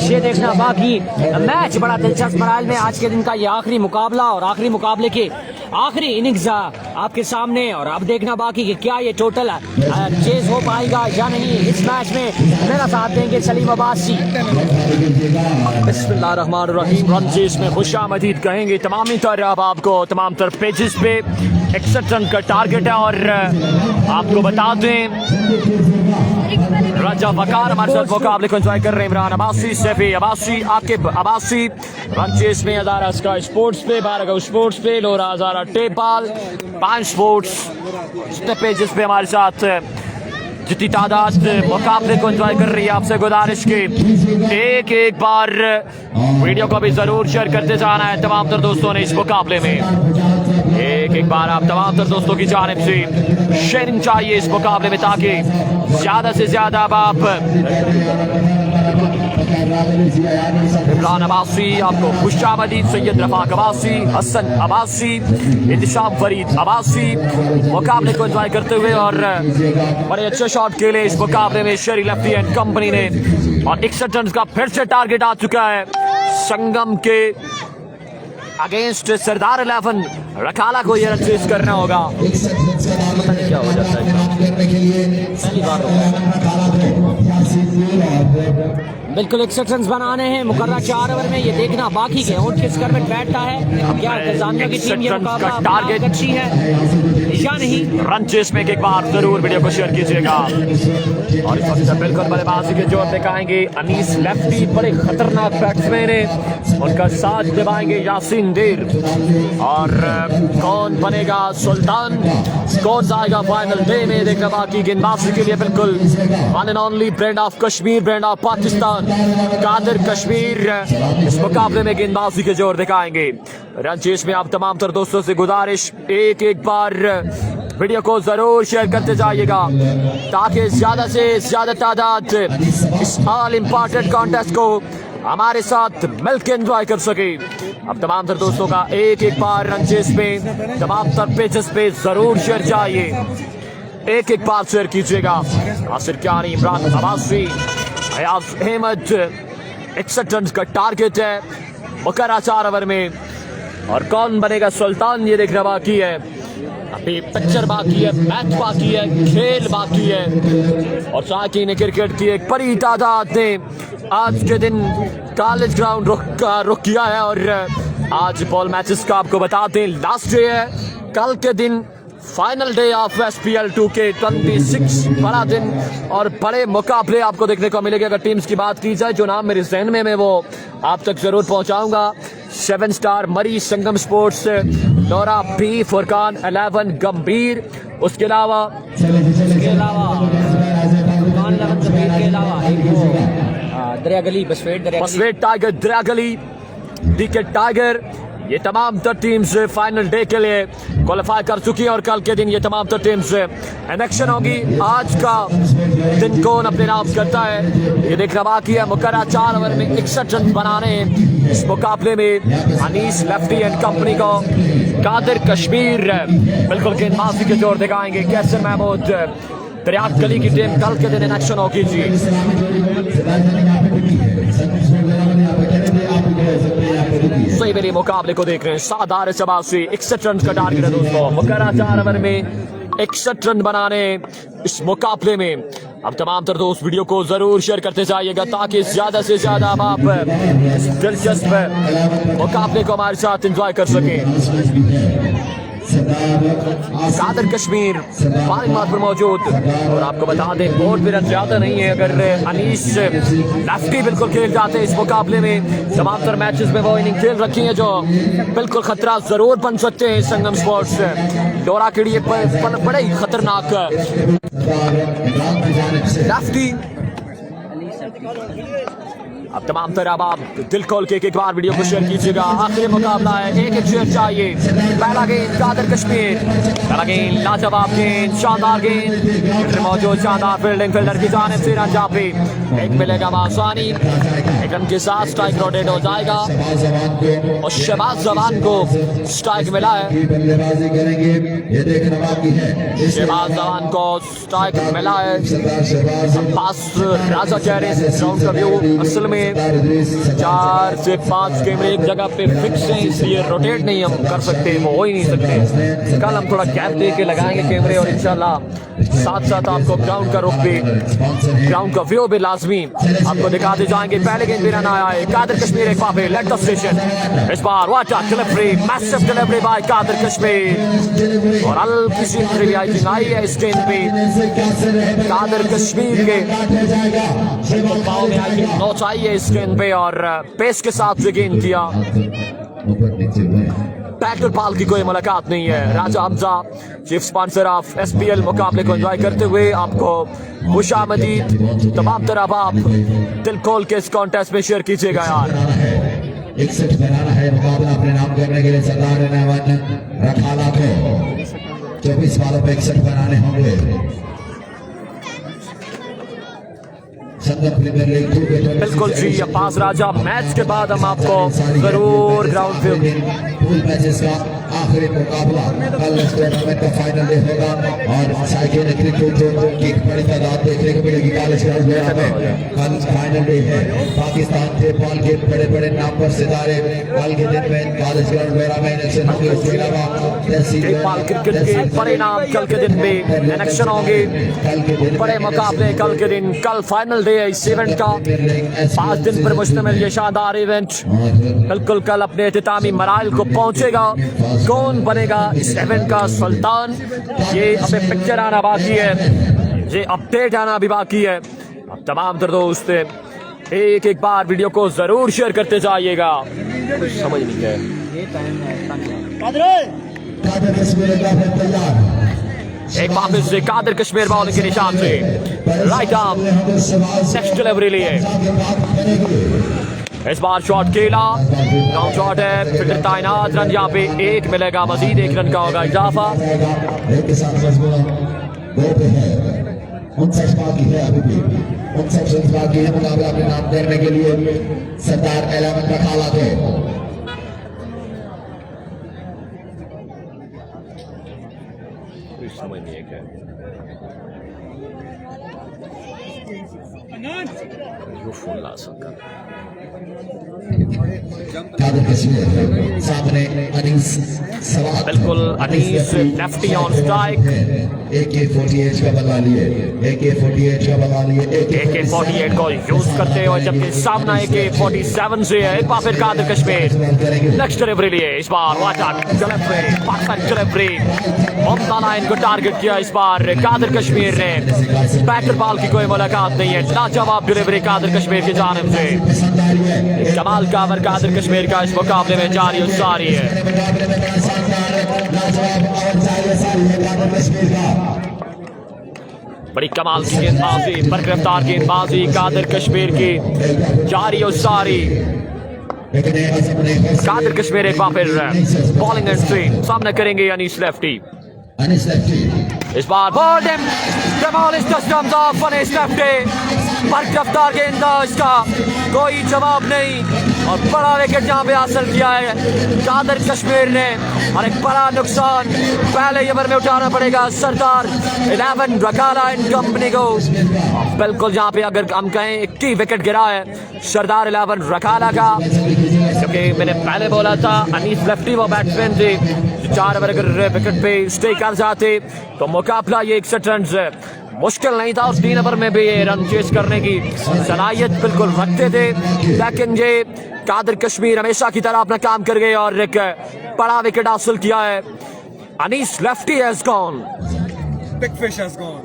ये देखना बाकी। मैच बड़ा दिलचस्प मराहल में आज के दिन का ये आखिरी मुकाबला और आखिरी मुकाबले के आखिरी इनिंग्स आपके सामने और अब देखना बाकी कि क्या ये टोटल चेज हो पाएगा या नहीं। इस मैच में मेरा साथ देंगे सलीम अब्बासी। बिस्मिल्लाहिर्रहमानिर्रहीम। रन चेज में खुशामदीद कहेंगे तमामी तरह आपको तमाम तरह पेजेस पे 61 रन का टारगेट है और आपको बता दें राजा वकार हमारे साथ मुकाबले को एंजॉय कर रहे हैं। इमरान अब्बासी, सैफी अब्बासी, आकिब अब्बासी। रन चेस में अदारा स्काई स्पोर्ट्स पे, बारगांव स्पोर्ट्स पे, लोरा हजारा टेपाल, 5 स्पोर्ट्स जितने पेजेस पे हमारे साथ जितनी तादाद मुकाबले को एंजॉय कर रही है। आपसे गुजारिश की एक बार वीडियो को भी जरूर शेयर करते जाना है तमाम तर दोस्तों ने इस मुकाबले में। एक बार आप तमाम तर दोस्तों की जानिब से शेयरिंग चाहिए इस मुकाबले में ताकि ज्यादा से ज्यादा आप इमरान अब्बासी, आपको खुशामदीद सैयद रफाक अब्बासी, हसन अब्बासी, इंतशाम फरीद अब्बासी मुकाबले को एंजॉय करते हुए और बड़े अच्छे शॉट खेले इस मुकाबले में शेरी लेफ्टी एंड कंपनी ने। और 61 रन का फिर से टारगेट आ चुका है संगम के अगेंस्ट सरदार 11 रखाला को ये रन चेस करना होगा। पता नहीं क्या हो जाता है। बिल्कुल 61 रन बनाने हैं मुकर्रा 4 ओवर में। ये देखना बाकी के और किस घर में बैठता है, क्या इंतजामिया की टीम ये मुकाबला टारगेट अच्छी है या नहीं। रन चेस में एक बार जरूर वीडियो को शेयर कीजिएगा। और इस वक्त बिल्कुल बल्लेबाजी के जोर दिखाएंगे अनीस लेफ्टी, बड़े खतरनाक बैट्समैन है, उनका साथ निभाएंगे यासीन देर। और कौन बनेगा सुल्तान, कौन जाएगा फाइनल डे में देखना बाकी। गेंदबाजी के लिए बिल्कुल one and only brand of Kashmir, brand of Pakistan, Kadir Kashmir इस मुकाबले में गेंदबाजी के जोर दिखाएंगे। रन चेस में आप तमाम तर दोस्तों से गुजारिश एक बार वीडियो को जरूर शेयर करते जाइएगा ताकि ज्यादा से ज्यादा तादाद इस ऑल इम्पोर्टेंट कॉन्टेस्ट को हमारे साथ मिलकर एंजॉय कर सके। अब तमाम तर दोस्तों का एक बार रन चेस में तमाम तर पेजेस पे जरूर शेयर चाहिए, एक बार शेयर कीजिएगा। आसिर क्यानी, इमरान अब्बासी, अयाज अहमद, 61 रन का टारगेट है मुकर्रा 4 ओवर में। और कौन बनेगा सुल्तान ये देखना बाकी है। अभी पिक्चर बाकी है, मैच बाकी है, खेल बाकी है। और साकिन क्रिकेट की एक बड़ी तादाद ने आज के दिन कॉलेज ग्राउंड रुक किया है। और आज बॉल मैचेस का आपको बताते हैं लास्ट डे है, कल के दिन final day of SPL 2K26, बड़ा दिन और बड़े मुकाबले आपको देखने को मिलेंगे। अगर टीम्स की बात की जाए जो नाम मेरे जहन में मैं वो आप तक जरूर पहुंचाऊंगा। 7 स्टार मरी संगम स्पोर्ट्स, नोरा बी, फुरकान 11 गंभीर, उसके अलावा 11 कबीर के अलावा एक वो दरिया गली बसवेट टाइगर, दरिया गली, डीके टाइगर, ये तमाम तर टीम्स फाइनल डे के लिए क्वालिफाई कर चुकी हैं और कल के दिन ये तमाम तर टीम्स इलेक्शन होगी। आज का दिन कौन अपने नाम करता है ये देखना बाकी है। मुकर्रा 4 ओवर में 61 रन बनाने इस मुकाबले में अनीस लेफ्टी एंड कंपनी को कादिर कश्मीर बिल्कुल गेंदबाजी के जोर दिखाएंगे। कैसर महमूद, दरिया गली की टीम कल के दिन इलेक्शन होगी जी। सही मेरे मुकाबले को देख रहे हैं, शानदार शबाशी, 61 रन का टारगेट है दोस्तों। मुकर्रा 4 ओवर में 61 रन बनाने इस मुकाबले में। अब तमाम तर दोस्त वीडियो को जरूर शेयर करते जाइएगा ताकि ज्यादा से ज्यादा आप इस दिलचस्प मुकाबले को हमारे साथ एंजॉय कर सकें। कादिर कश्मीर पारी मार्क पर मौजूद और आपको बता दें बोर्ड पे रन ज्यादा नहीं है। अगर अनीस लेफ्टी बिल्कुल खेल जाते हैं इस मुकाबले में, तमाम तर मैचेस में वो इनिंग खेल रखी है जो बिल्कुल खतरा जरूर बन सकते हैं। संगम स्पोर्ट्स डोरा के लिए बड़े ही खतरनाक लेफ्टी। अब तमाम तरह आप दिल खोल के एक बार वीडियो को शेयर कीजिएगा। आखिरी मुकाबला है, एक शेयर चाहिए। पहला गेंद कादिर कश्मीर, पहला गेंद लाजवाब गेंद, शानदार गेंद मौजूद, शानदार फील्डिंग फील्डर की जानिब से रन जाफी। एक मिलेगा आसानी, एक रन के साथ स्ट्राइक रोटेट हो जाएगा और शहबाज जवान को स्ट्राइक मिला है। शहबाज जवान को स्ट्राइक मिला है। अब्बास राजा कह रहे हैं ग्राउंड का व्यू असल में 4 से 5 कैमरे एक जगह पे फिक्स हैं, इसलिए रोटेट नहीं हम कर सकते, वो हो ही नहीं सकते। कल हम थोड़ा गैप दे के लगाएंगे कैमरे और इंशाल्लाह साथ साथ आपको ग्राउंड का रुख भी, ग्राउंड का व्यू भी लाजमी आपको दिखाते जाएंगे। पहले गेंद भी रन आया है, कादिर कश्मीर एक पापे लेट द स्टेशन। इस बार what a delivery, massive delivery by Qadir Kashmir और हल्की सी इंजरी आई थिंक आई है इस गेंद पे कादिर कश्मीर के पाव में आई थिंक नोच आई है इस गेंद पे और पेस के साथ गेंद किया। बैटर बॉल की कोई मुलाकात नहीं है। Raja Hamza chief sponsor of SPL मुकाबले को एंजॉय करते हुए आपको खुशामदीद। तमाम तरह आप दिल खोल के इस कॉन्टेस्ट में शेयर कीजिएगा यार। 61 बनाना है मुकाबला अपने नाम करने के लिए सरदार रहमान रखाला को 24 वालों पे 61 बनाने होंगे। बिल्कुल जी, अब्बास राजा मैच के बाद हम आपको जरूर ग्राउंड पे पूल मैचेस का आखिरी मुकाबला कल टूर्नामेंट का फाइनल डे होगा और साइकिल क्रिकेट की बड़ी तादाद देखने को मिलेगी कॉलेज ग्राउंड में। कल फाइनल डे है, पाकिस्तान के बॉल के बड़े बड़े नाम पर सितारे कल के दिन में कॉलेज ग्राउंड में इलेक्शन होंगे। उसके अलावा क्रिकेट के बड़े नाम कल के दिन में इलेक्शन होंगे, बड़े मुकाबले कल के दिन। कल फाइनल डे है इस इवेंट का, 5 दिन पर मुश्तमिल ये शानदार इवेंट बिल्कुल कल अपने इख्तितामी मराइल को पहुंचेगा। कौन बनेगा इस इवेंट का सुल्तान, ये अभी पिक्चर आना बाकी है, ये अपडेट आना भी बाकी है। अब तमाम तर दोस्त एक एक बार वीडियो को जरूर शेयर करते जाइएगा। समझ नहीं गए एक वापस से कादिर कश्मीर बॉलिंग के निशान से राइट आर्म नेक्स्ट डिलीवरी लिए। इस बार शॉट खेला, लॉन्ग शॉट है, फिल्डर तैनात, रन यहाँ पे एक मिलेगा, मजीद 1 रन का होगा इजाफा। मुकाबला अपने नाम करने के लिए सरदार एलामत रखाला थे। समझ नहीं है क्या फोन ला सकता सामने अनीस बिल्कुल Anees lefty on strike. AK-48 का बदला लिए, AK-48 का बदला लिए, AK-48 को यूज करते हुए जबकि सामना AK-47 से है। एक बार फिर कादिर कश्मीर नेक्स्ट डिलीवरी लिए। इस बार डिलीवरी परफेक्ट डिलीवरी, ममता लाइन को टारगेट किया इस बार कादिर कश्मीर ने। बैटर बॉल की कोई मुलाकात नहीं है, लाजवाब डिलीवरी कादिर कश्मीर की जानिब से। कमाल का ओवर कादिर कश्मीर का इस मुकाबले में जारी और सारी है। बड़ी कमाल की गेंदबाजी, बरकरफ्तार गेंदबाजी कादिर कश्मीर की जारी और सारी। कादिर कश्मीर एक बार फिर बॉलिंग एंट्री सामना करेंगे अनीस लेफ्टी। इस बार बॉल बरकरफ्तार गेंदबाज का कोई जवाब नहीं और बड़ा विकेट यहाँ पे हासिल किया है कादिर कश्मीर ने और एक बड़ा नुकसान पहले ओवर में उठाना पड़ेगा सरदार 11 रकाला एंड कंपनी को। बिल्कुल यहाँ पे अगर हम कहें एक ही विकेट गिरा है सरदार 11 रकाला का, क्योंकि मैंने पहले बोला था अनीस लेफ्टी वो बैट्समैन थे 4 ओवर अगर विकेट पे स्टे कर जाते तो मुकाबला ये 61 रन से मुश्किल नहीं था और 3 ओवर में भी ये रन चेज करने की सलाहियत बिल्कुल रखते थे। लेकिन ये कादिर कश्मीर हमेशा की तरह अपना काम कर गए और एक बड़ा विकेट हासिल किया है। Anees lefty has gone, Big fish has gone.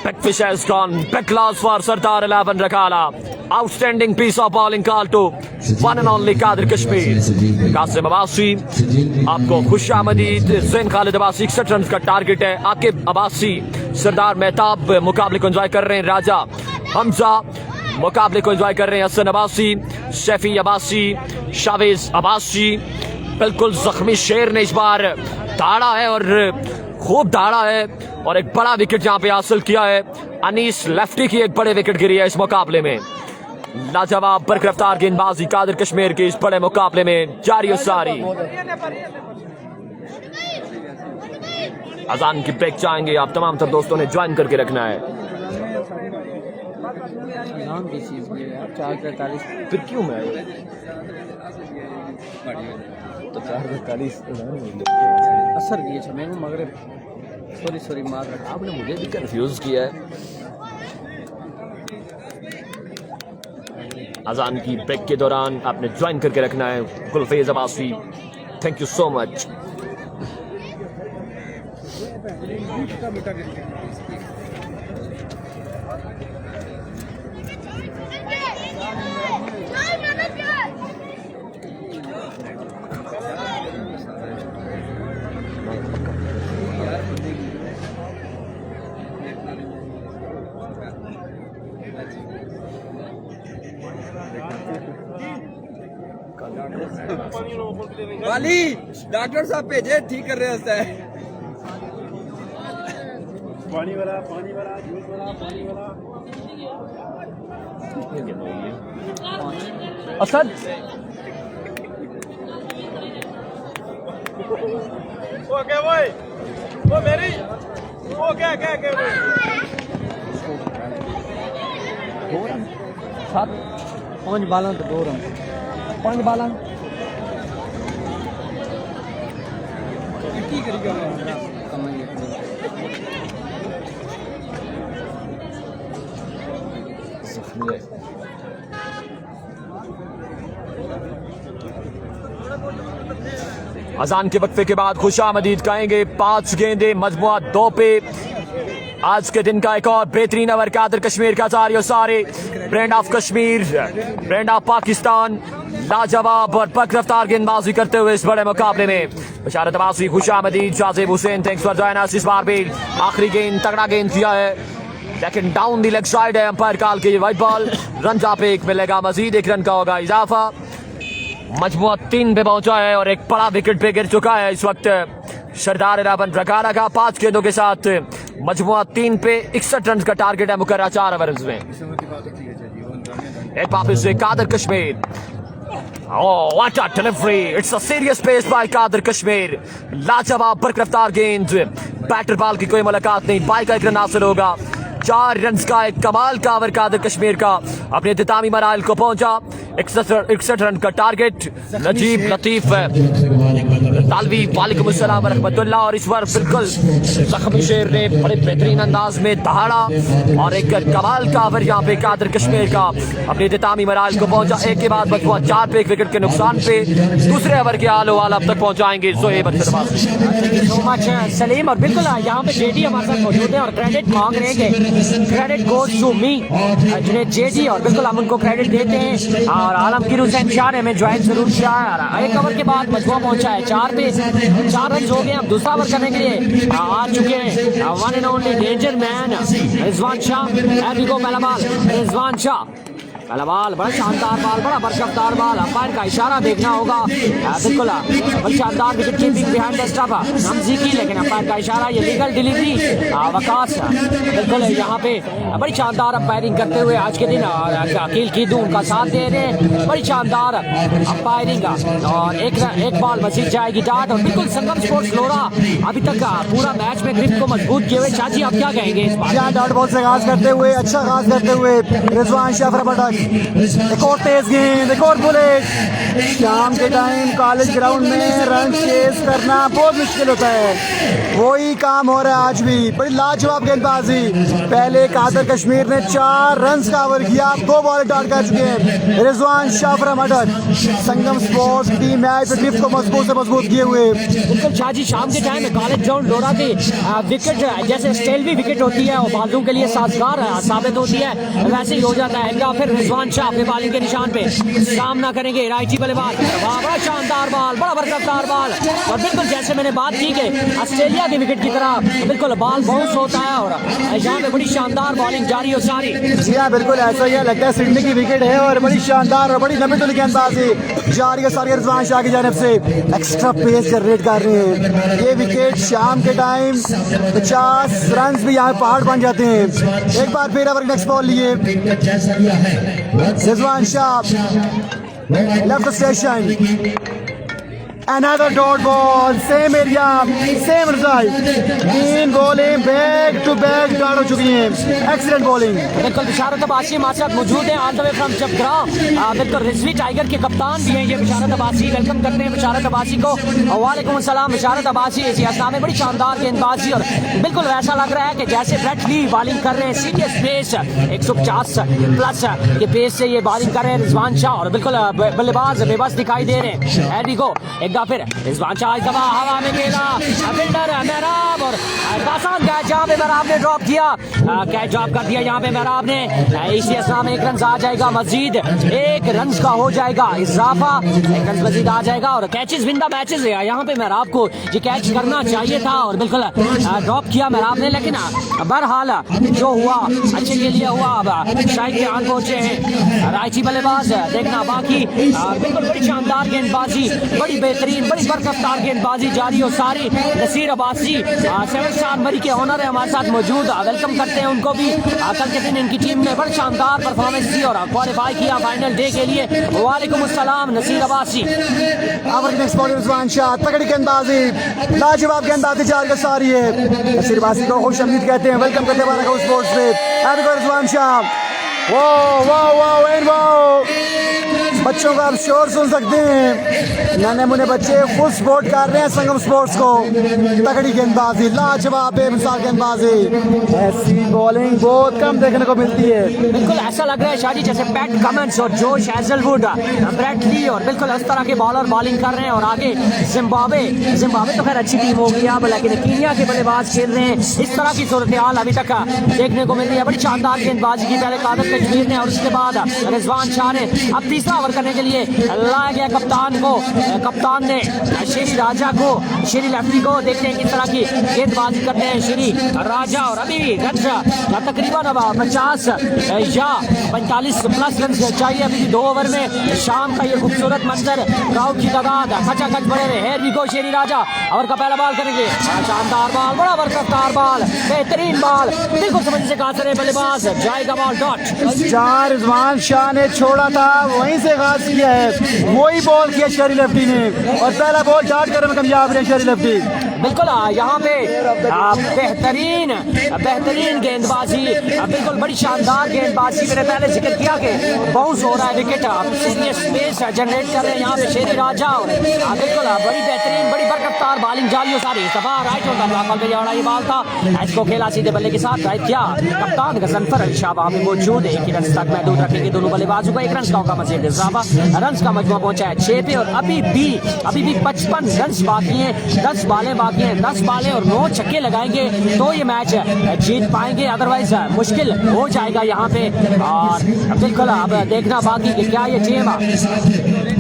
Big fish has gone. Big loss for Sardar 11 Rakala. Outstanding piece of bowling call to one and only Kadir Kashmir. Qasim Abbasi आपको खुशामदीद। ज़ैन खालिद अब्बासी 61 रन का टारगेट है। आकिब अब्बासी, सरदार मेहताब मुकाबले को एंजॉय कर रहे हैं। राजा हमजा मुकाबले को एंजॉय कर रहे हैं। हसन अब्बासी, शफी अब्बासी, शावेज अब्बासी। बिल्कुल जख्मी शेर ने इस बार दाड़ा है और खूब दाड़ा है और एक बड़ा विकेट यहाँ पे हासिल किया है। अनीस लेफ्टी की एक बड़े विकेट गिरी है इस मुकाबले में। लाजवाब बरकरफ्तार गेंदबाजी कादिर कश्मीर के इस बड़े मुकाबले में जारी और सारी। अजान की ब्रेक चाहेंगे आप तमाम सब दोस्तों ने ज्वाइन करके रखना है। फिर क्यों मैं तो 4:40 असर दिए छे मैं मगर सॉरी मार रखा आपने मुझे भी कंफ्यूज किया है। अजान की ब्रेक के दौरान आपने ज्वाइन करके रखना है। Gulfez Abbasi, thank you so much. वाली डॉक्टर साहब भेजे ठीक कर रहे हैं। पानी वाला जूस वाला पानी वाला। असद ओके भाई वो मेरी वो क्या 5 बालन तो 2 रन 5 बालन अजान के वक्फे के बाद खुशामदीद कहेंगे। 5 गेंदे मजमुआ 2 पे आज के दिन का एक और बेहतरीन ओवर कादिर कश्मीर का जारी और सारे। Brand of Kashmir, brand of Pakistan लाजवाब और पक रफ्तार गेंदबाजी करते हुए इस बड़े मुकाबले में बशारत अब्बासी, खुशामदीद, Jazib Hussain, thanks for joining us. इस बार भी आखिरी गेंद तगड़ा गेंद किया है लेकिन डाउन दी लेग साइड है। अंपायर काल के वाइट बॉल, रन जहाँ पे 1 मिलेगा, मजीद 1 रन का होगा इजाफा। मजमुआ 3 पे पहुंचा है और एक बड़ा विकेट पे गिर चुका है इस वक्त सरदार 11 रकाला का। 5 गेंदों के साथ मजमुआ 3 पे 61 रन का टारगेट है मुकर्रर 4 ओवर्स में। एक वापस से Qadir Kashmir, Oh, what a delivery! It's a serious pace by Qadir Kashmir. लाजवाब बरकरफ्तार गेंद, बैटर बॉल की कोई मुलाकात नहीं, बाई का 1 रन हासिल होगा। 4 रन का एक कमाल का ओवर कादिर कश्मीर का अपने इख्तितामी मराइल को पहुंचा। 61 रन का टारगेट। नजीब लतीफ तालवी वालेकुम अस्सलाम व रहमतुल्लाह। और इस बार बिल्कुल जख्मी शेर ने बड़े बेहतरीन अंदाज में दहाड़ा और एक कमाल का ओवर यहाँ पे कादिर कश्मीर का अपने इख्तितामी मराइल को पहुंचा। एक के बाद मजमुआ 4 पे 1 विकेट के नुकसान पे दूसरे ओवर के आलो वाल अब तक पहुंचाएंगे जोहेब सो मच सलीम। और बिल्कुल यहाँ पे जेडी हमारे साथ मौजूद है और क्रेडिट मांग रहे हैं कि क्रेडिट गोज टू मी जिन्हें जेडी, और बिल्कुल हम उनको क्रेडिट देते हैं। और आलमगीर हुसैन शाह ने हमें ज्वाइन जरूर किया है। 1 ओवर के बाद मजमुआ पहुंचा है 4 4 पे 4 रन हो गए। अब दूसरा ओवर करने के लिए आ चुके हैं one and only danger man Rizwan Shah. पहला बॉल रिजवान शाह, पहला बॉल बड़ा शानदार बॉल, बड़ा बरकतदार बॉल। अंपायर का इशारा देखना होगा। बिल्कुल बड़ी शानदार wicket keeping behind the stump Hamzi की, लेकिन अंपायर का इशारा ये लीगल डिलीवरी वकास बिल्कुल यहाँ पे बड़ी शानदार अंपायरिंग करते हुए आज के दिन अकील कीदू उनका साथ दे रहे हैं। बड़ी शानदार अंपायरिंग और एक बॉल मजीद जाएगी डाट। और बिल्कुल संगम स्पोर्ट्स लोरा अभी तक पूरा मैच में ग्रिप को मजबूत किए हुए। शाजी आप क्या कहेंगे इस बार? डॉट बॉल से आगाज करते हुए, अच्छा आगाज करते हुए रिजवान शाह। एक और तेज गेंद, एक और बुलेट। शाम के टाइम कॉलेज ग्राउंड में रन चेस करना बहुत मुश्किल होता है, वही काम हो रहा है आज भी। बड़ी लाजवाब गेंदबाजी। पहले कादर कश्मीर ने 4 रन का ओवर किया, 2 बॉल डॉट कर चुके हैं रिजवान शाह फरमटक। संगम स्पोर्ट्स टीम मैच ग्रिप को मजबूत से मजबूत किए हुए। बिल्कुल शाजी शाम के टाइम कॉलेज ग्राउंड लोरा की विकेट जैसे स्टेलवी विकेट होती है और बाजू के लिए साजगार साबित होती है, वैसे ही हो जाता है। या फिर रिजवान शाह अपने बॉलिंग के निशान पे सामना करेंगे राइटी बल्लेबाज। बड़ा शानदार बॉल, बड़ा बरकतदार बॉल। और बिल्कुल जैसे मैंने बात की कि ऑस्ट्रेलिया की विकेट की तरह बिल्कुल बॉल बाउंस होता है और यहाँ पे बड़ी शानदार बॉलिंग जारी हो सारी। जी हाँ, बिल्कुल ऐसा ही लगता है। सिडनी की विकेट है और बड़ी शानदार और बड़ी लंबी गेंदबाजी जारी है सारी रिजवान शाह की जानिब से। एक्स्ट्रा पेस जनरेट कर रहे हैं ये विकेट। शाम के टाइम 50 रन भी यहाँ पहाड़ बन जाते हैं। एक बार फिर नेक्स्ट बॉल लिए Rizwan Shah, left station, another dot ball, same area, same result। 3 बॉलें बैक टू बैक डॉट हो चुकी हैं। Excellent bowling. बिल्कुल बिशारत अब्बासी हमारे साथ मौजूद है all the way from Chapgra. बिल्कुल रिजवी टाइगर के कप्तान भी हैं ये बिशारत अब्बासी। वेलकम करते हैं बिशारत अब्बासी को। वालेकुम अस्सलाम बिशारत अब्बासी। इस अस्नाम में बड़ी शानदार गेंदबाजी और बिल्कुल ऐसा लग रहा है कि जैसे ब्रेट ली बॉलिंग कर रहे हैं। सीरियस पेस 150 प्लस के पेस से ये बॉलिंग कर रहे हैं रिजवान शाह और बिल्कुल बल्लेबाज बेबस दिखाई दे रहे हैं। हैरी को एक बार फिर रिजवान शाह इस दफा हवा में खेला फिल्डर मेहराब और आसान कैच जहाँ पे मेहराब ने ड्रॉप किया, कैच ड्रॉप कर दिया यहाँ पे मेहराब ने। इसी असना में 1 रन आ जाएगा मजीद, 1 रन का हो जाएगा इजाफा, 1 रन मजीद आ जाएगा और कैचेस विन द मैचेस है। यहाँ पे मेहराब को ये कैच करना चाहिए था और बिल्कुल ड्रॉप किया मेहराब ने, लेकिन बहरहाल जो हुआ अच्छे के लिए हुआ। अब शायद के आन पहुंचे हैं राइची बल्लेबाज, देखना बाकी। बिल्कुल बड़ी शानदार गेंदबाजी, बड़ी बेहतरीन बड़ी बरकतदार गेंदबाजी जारी हो सारी। नसीर अब्बासी 7 स्टार मरी के ऑनर है हमारे साथ मौजूद, वेलकम करते हैं उनको भी। कल के दिन इनकी टीम ने बड़ी शानदार परफॉर्मेंस दी और क्वालिफाई किया फाइनल डे के लिए। वालेकुम अस्सलाम नसीर अब्बासी। नेक्स्ट बॉलर रिजवान शाह, तगड़ी गेंदबाजी, लाजवाब गेंदबाजी जारी हो सारी है। नसीर अब्बासी को खुश आमदीद कहते हैं, वेलकम करते हैं स्पोर्ट्स पे। रिजवान शाह, वाह वाह वाह वाह, बच्चों का आप शोर सुन सकते हैं। नन्हे मुन्ने बच्चे फुल सपोर्ट कर रहे हैं संगम स्पोर्ट्स को। तगड़ी गेंदबाजी, लाजवाब बेमिसाल गेंदबाजी। ऐसी बॉलिंग बहुत कम देखने को मिलती है। बिल्कुल ऐसा लग रहा है शादी जैसे पैट कमिंस और जोश हेजलवुड, ब्रेट ली और बिल्कुल इस तरह के बॉलर बॉलिंग कर रहे हैं। और आगे जिम्बाब्वे तो खैर अच्छी टीम होगी अब, लेकिन कीनिया के बल्लेबाज खेल रहे हैं। इस तरह की सूरत हाल अभी तक देखने को मिल रही है। बड़ी शानदार गेंदबाजी की पहले कादर कश्मीर ने और उसके बाद रिजवान शाह ने। अब तीसरा ओवर करने के लिए लाया गया कप्तान को, कप्तान ने शेरी राजा को, शेरी लेफ्टी को। देखते हैं किस तरह की गेंदबाजी करते हैं शेरी राजा। और अभी तकरीबन 50 या 45 प्लस रन चाहिए अभी 2 ओवर में। शाम का ये खूबसूरत मंजर, क्राउड की तादाद खचाखच बढ़े हुए। Here we go Sheri Raja, over का पहला बॉल करेंगे। शानदार बॉल, बड़ा बरकतदार बॉल, बेहतरीन बॉल, बिल्कुल समझ से कासर है बल्लेबाज, जाएगा बॉल डॉट। जहाँ रिजवान शाह ने छोड़ा था वहीं से आगाज किया है, वही बॉल किया शेरी लेफ्टी ने और पहला बॉल डॉट करने में कामयाब रहे शेरी लेफ्टी। बिल्कुल यहाँ पे बेहतरीन गेंदबाजी, बिल्कुल बड़ी शानदार गेंदबाजी। मैंने पहले जिक्र किया कि बाउंस हो रहा है विकेट, सीरियस स्पेस जनरेट कर रहे हैं यहाँ पे शेरी राजा। बिल्कुल बड़ी बेहतरीन बड़ी बरकत रफ्तार बॉलिंग जारी सारी इस दफा right on the block ball पे जा रहा ये बॉल था, इसको खेला सीधे बल्ले के साथ ड्राइव किया कप्तान गजनफर अली शाह वहां पे मौजूद है। एक ही रन तक महदूद रखेंगे दोनों बल्लेबाजों को, एक रन का होगा मजीद इजाफा, रन का मजमू पहुंचा है 6 पे और अभी भी 55 रन बाकी हैं, 10 बालें बाकी हैं, 10 बालें और 9 छक्के लगाएंगे तो ये मैच जीत पाएंगे, अदरवाइज मुश्किल हो जाएगा यहाँ पे। और बिल्कुल अब देखना बाकी कि क्या ये टीम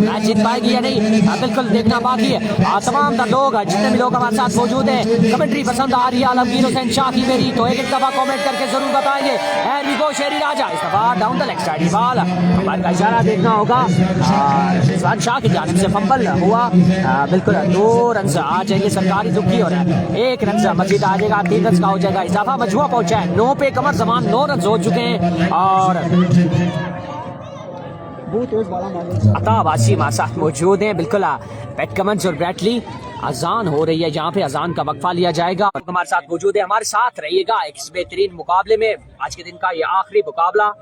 मैच जीत पाएगी या नहीं, बिल्कुल देखना बाकी है। तमाम लोग जितने भी लोग हमारे साथ मौजूद हैं, कमेंट्री पसंद आ रही है आलमगीर हुसैन शाह की मेरी, तो एक दफा कमेंट करके जरूर बताएंगे। एंड वी गो शेरी राजा इस दफा down the leg side ball, हमारे का इशारा देखना होगा, रिजवान शाह की जानिब से फंबल हुआ, बिल्कुल 2 रन आ जाएंगे सरकारी दुखी और 1 रन मजीद आ जाएगा, 3 रन का हो जाएगा इजाफा, मजमुआ पहुंचा है 9 पे, कमर जमान 9 रन हो चुके हैं। और अता अब्बासी हमारे साथ मौजूद हैं, बिल्कुल पैट कमंस और ब्रैटली। अजान हो रही है, यहाँ पे अजान का वक्फा लिया जाएगा, हमारे साथ मौजूद है, हमारे साथ रहिएगा एक बेहतरीन मुकाबले में, आज के दिन का ये आखिरी मुकाबला।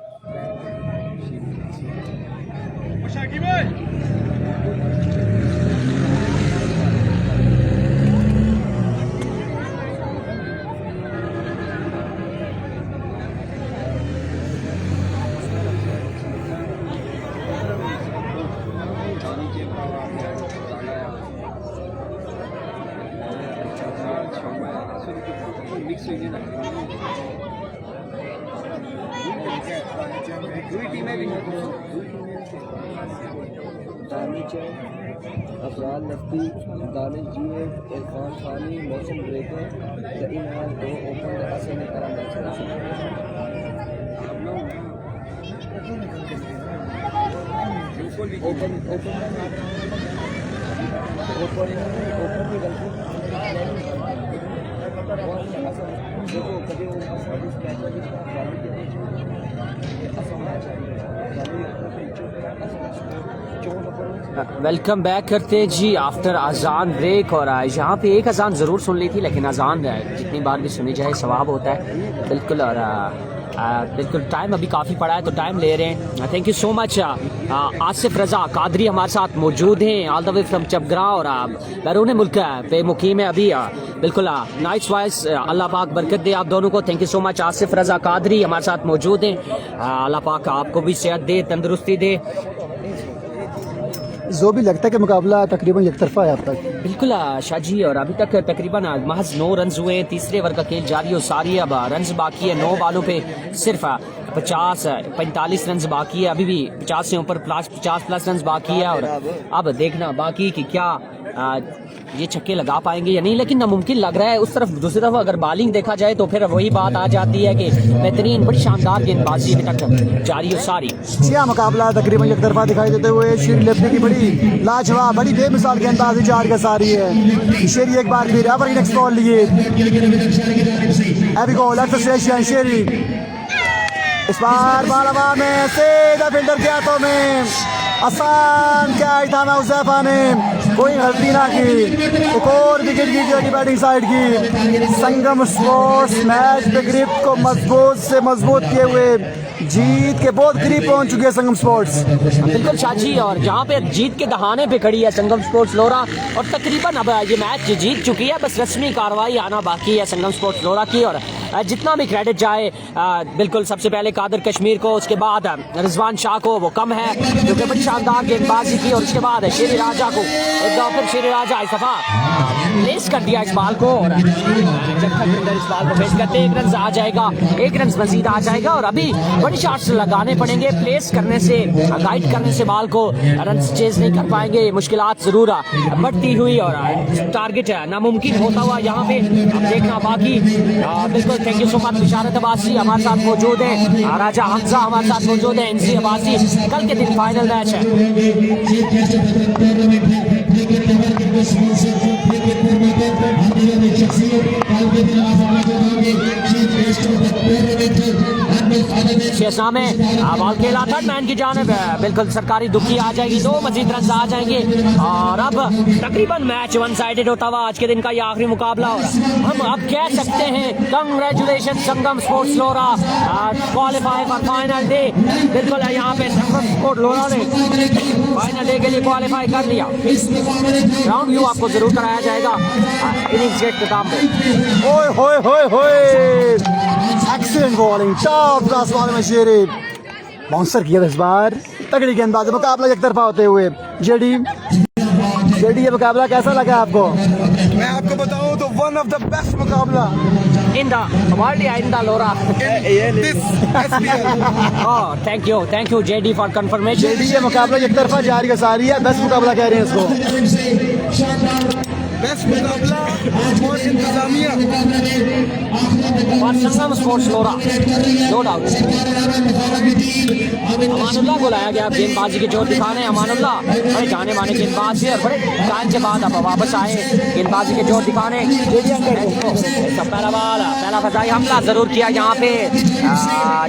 अफराल लफ्ती, दानिश जीए, इरफान खानी, मौसम ब्रेकर, ज़ईन हाल 2 ओपन हसन ने करा मैच वेलकम बैक करते हैं जी आफ्टर अजान ब्रेक। और यहाँ पे एक अजान ज़रूर सुन ली थी, लेकिन अजान जितनी बार भी सुनी जाए सवाब होता है बिल्कुल। और बिल्कुल टाइम अभी काफ़ी पड़ा है तो टाइम ले रहे हैं। Thank you so much. Asif Raza Qadri हमारे साथ मौजूद हैं all the way from Chapgra और बैरून मुल्क पे मुकीम है अभी। बिल्कुल नाइस वॉइस, अल्लाह पाक बरकत दे आप दोनों को। Thank you so much. Asif Raza Qadri हमारे साथ मौजूद हैं, अल्लाह पाक आपको भी सेहत दे, तंदुरुस्ती दे। जो भी लगता है कि मुकाबला तकरीबन एक तरफा है अब तक। बिल्कुल शाह जी, और अभी तक तकरीबन महज 9 रन हुए हैं, तीसरे ओवर का खेल जारी हो सारी, अब रन बाकी है 9 बालों पे सिर्फ 45 रन बाकी है, अभी भी 50 से ऊपर 50 प्लस रन बाकी है। और अब देखना बाकी कि क्या ये छक्के लगा पाएंगे या नहीं, लेकिन नामुमकिन लग रहा है। उस तरफ दूसरी तरफ अगर बॉलिंग देखा जाए तो फिर वही बात आ जाती है कि बेहतरीन बड़ी शानदार गेंदबाजी अभी तक जारी हो सारी। यह मुकाबला तकरीबन एक तरफा दिखाई देते हुए शेरी लेफ्टी की बड़ी लाजवाब बड़ी बेमिसाल गेंदबाजी जारी का सारी है। शेरी एक बार फिर एवर नेक्स्ट बॉल लिए अभी गोल एसोसिएशन शेरी इस बार बालवा में सीधा फिल्डर के हाथों में आसान कैच था मौजूफा ने, कोई गलती ना की, एक और विकेट गिर जाएगी बैटिंग साइड की। संगम स्पोर्ट्स मैच पे ग्रिप को मजबूत से मजबूत किए हुए जीत के बहुत करीब पहुंच चुके हैं संगम स्पोर्ट्स। बिल्कुल शाह जी, और जहां पे जीत के दहाने पे खड़ी है संगम स्पोर्ट्स लोरा, और तकरीबन अब ये मैच जीत चुकी है, बस रस्मी कार्रवाई आना बाकी है संगम स्पोर्ट्स लोरा की। और जितना भी क्रेडिट जाए बिल्कुल सबसे पहले कादर कश्मीर को, उसके बाद रिजवान शाह को, वो कम है क्योंकि बड़ी शानदार गेंदबाजी की, और उसके बाद शेरी राजा को, एक बार फिर शेरी राजा इस दफा प्लेस कर दिया इस बॉल को, और जब तक इस बॉल को प्लेस करते 1 रन आ जाएगा, 1 रन मजीद आ जाएगा। और अभी बड़ी शॉट्स लगाने पड़ेंगे, प्लेस करने से गाइड करने से बॉल को रन चेज नहीं कर पाएंगे, मुश्किलात जरूर बढ़ती हुई और टारगेट नामुमकिन होता हुआ यहाँ पे अब देखना बाकी। बिल्कुल थैंक यू सो मच। बिशारत अब्बासी हमारे साथ मौजूद है, राजा हमजा हमारे साथ मौजूद है, एनसी अब्बासी। कल के दिन फाइनल मैच है। Father शेषना में बॉल खेला थर्ड मैन की जानिब, बिल्कुल सरकारी दुखी आ जाएगी, 2 मजीद रन आ जाएंगे और अब तकरीबन मैच वन साइडेड होता हुआ आज के दिन का ये आखिरी मुकाबला हो रहा। हम अब कह सकते हैं congratulation Sangam sports Lora qualify for final day. बिल्कुल यहाँ पे संगम स्पोर्ट्स लोरा ने फाइनल डे के लिए क्वालिफाई कर लिया। ग्राउंड व्यू आपको जरूर कराया जाएगा इनिंग्स के इख्तिताम पे। ओए होए होए होए, excellent bowling, top class bowling में शेरी बाउंसर किया इस बार, तगड़ी गेंदबाजी, मुकाबला एक तरफा होते हुए। जेडी ये मुकाबला कैसा लगा आपको? मैं आपको बताऊं तो वन ऑफ द बेस्ट मुकाबला इन द वर्ल्ड या in the Lora. This SPL। Thank you JD for confirmation. JD ये मुकाबला एक तरफा जारी का सारी है, बेस्ट मुकाबला कह रहे हैं इसको। बेस्ट मुकाबला और इंतजामिया और संगम स्पोर्ट्स लोरा, नो डाउट। अमानुल्लाह को लाया गया गेंदबाजी के जोर दिखाने। अमानुल्लाह बड़े जाने माने गेंदबाज है और बड़े टाइम के बाद अब वापस आए गेंदबाजी के जोर दिखाने। इसका पहला फजाई हमला जरूर किया, यहाँ पे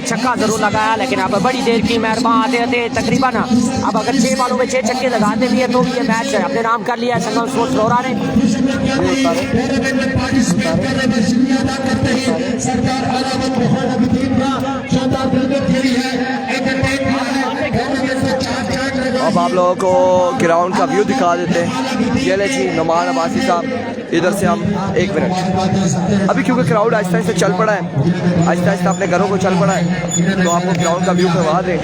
छक्का जरूर लगाया, लेकिन अब बड़ी देर की मेहरबान आते तकरीबन अब अगर 6 बालों में 6 छक्के लगाते भी है तो भी ये मैच अपने नाम कर लिया है संगम स्पोर्ट्स लोरा ने। अब आप लोगों को ग्राउंड का व्यू दिखा देते हैं। ये ले जी नुमान अब्बासी साहब, इधर से हम 1 मिनट अभी, क्योंकि क्राउड आहिस्ता आहिस्ता चल पड़ा है, आहिस्ता आहिस्ता अपने घरों को चल पड़ा है, तो आपको ग्राउंड का व्यू करवा दें।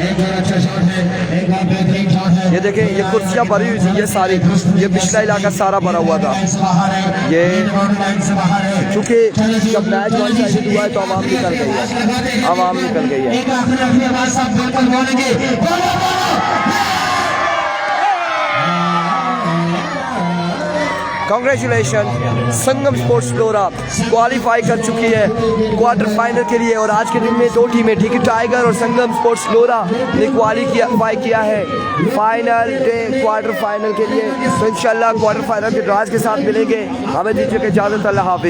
ये देखें, ये कुर्सियाँ भरी हुई थी, ये सारी, ये पिछला इलाका सारा भरा हुआ था। ये चूँकि जब मैच वन साइडेड हुआ है तो आवाम निकल गई है, आवाम निकल गई है। कांग्रेचुलेशन, संगम स्पोर्ट्स लोरा क्वालिफाई कर चुकी है क्वार्टर फाइनल के लिए। और आज के दिन में 2 टीमें ठीक टाइगर और संगम स्पोर्ट्स लोरा ने क्वालिफाई किया है फाइनल डे क्वार्टर फाइनल के लिए। तो इंशाल्लाह क्वार्टर फाइनल के ड्राज के साथ मिलेंगे। हमें दीजिए इजाज़त, अल्लाह हाफिज़।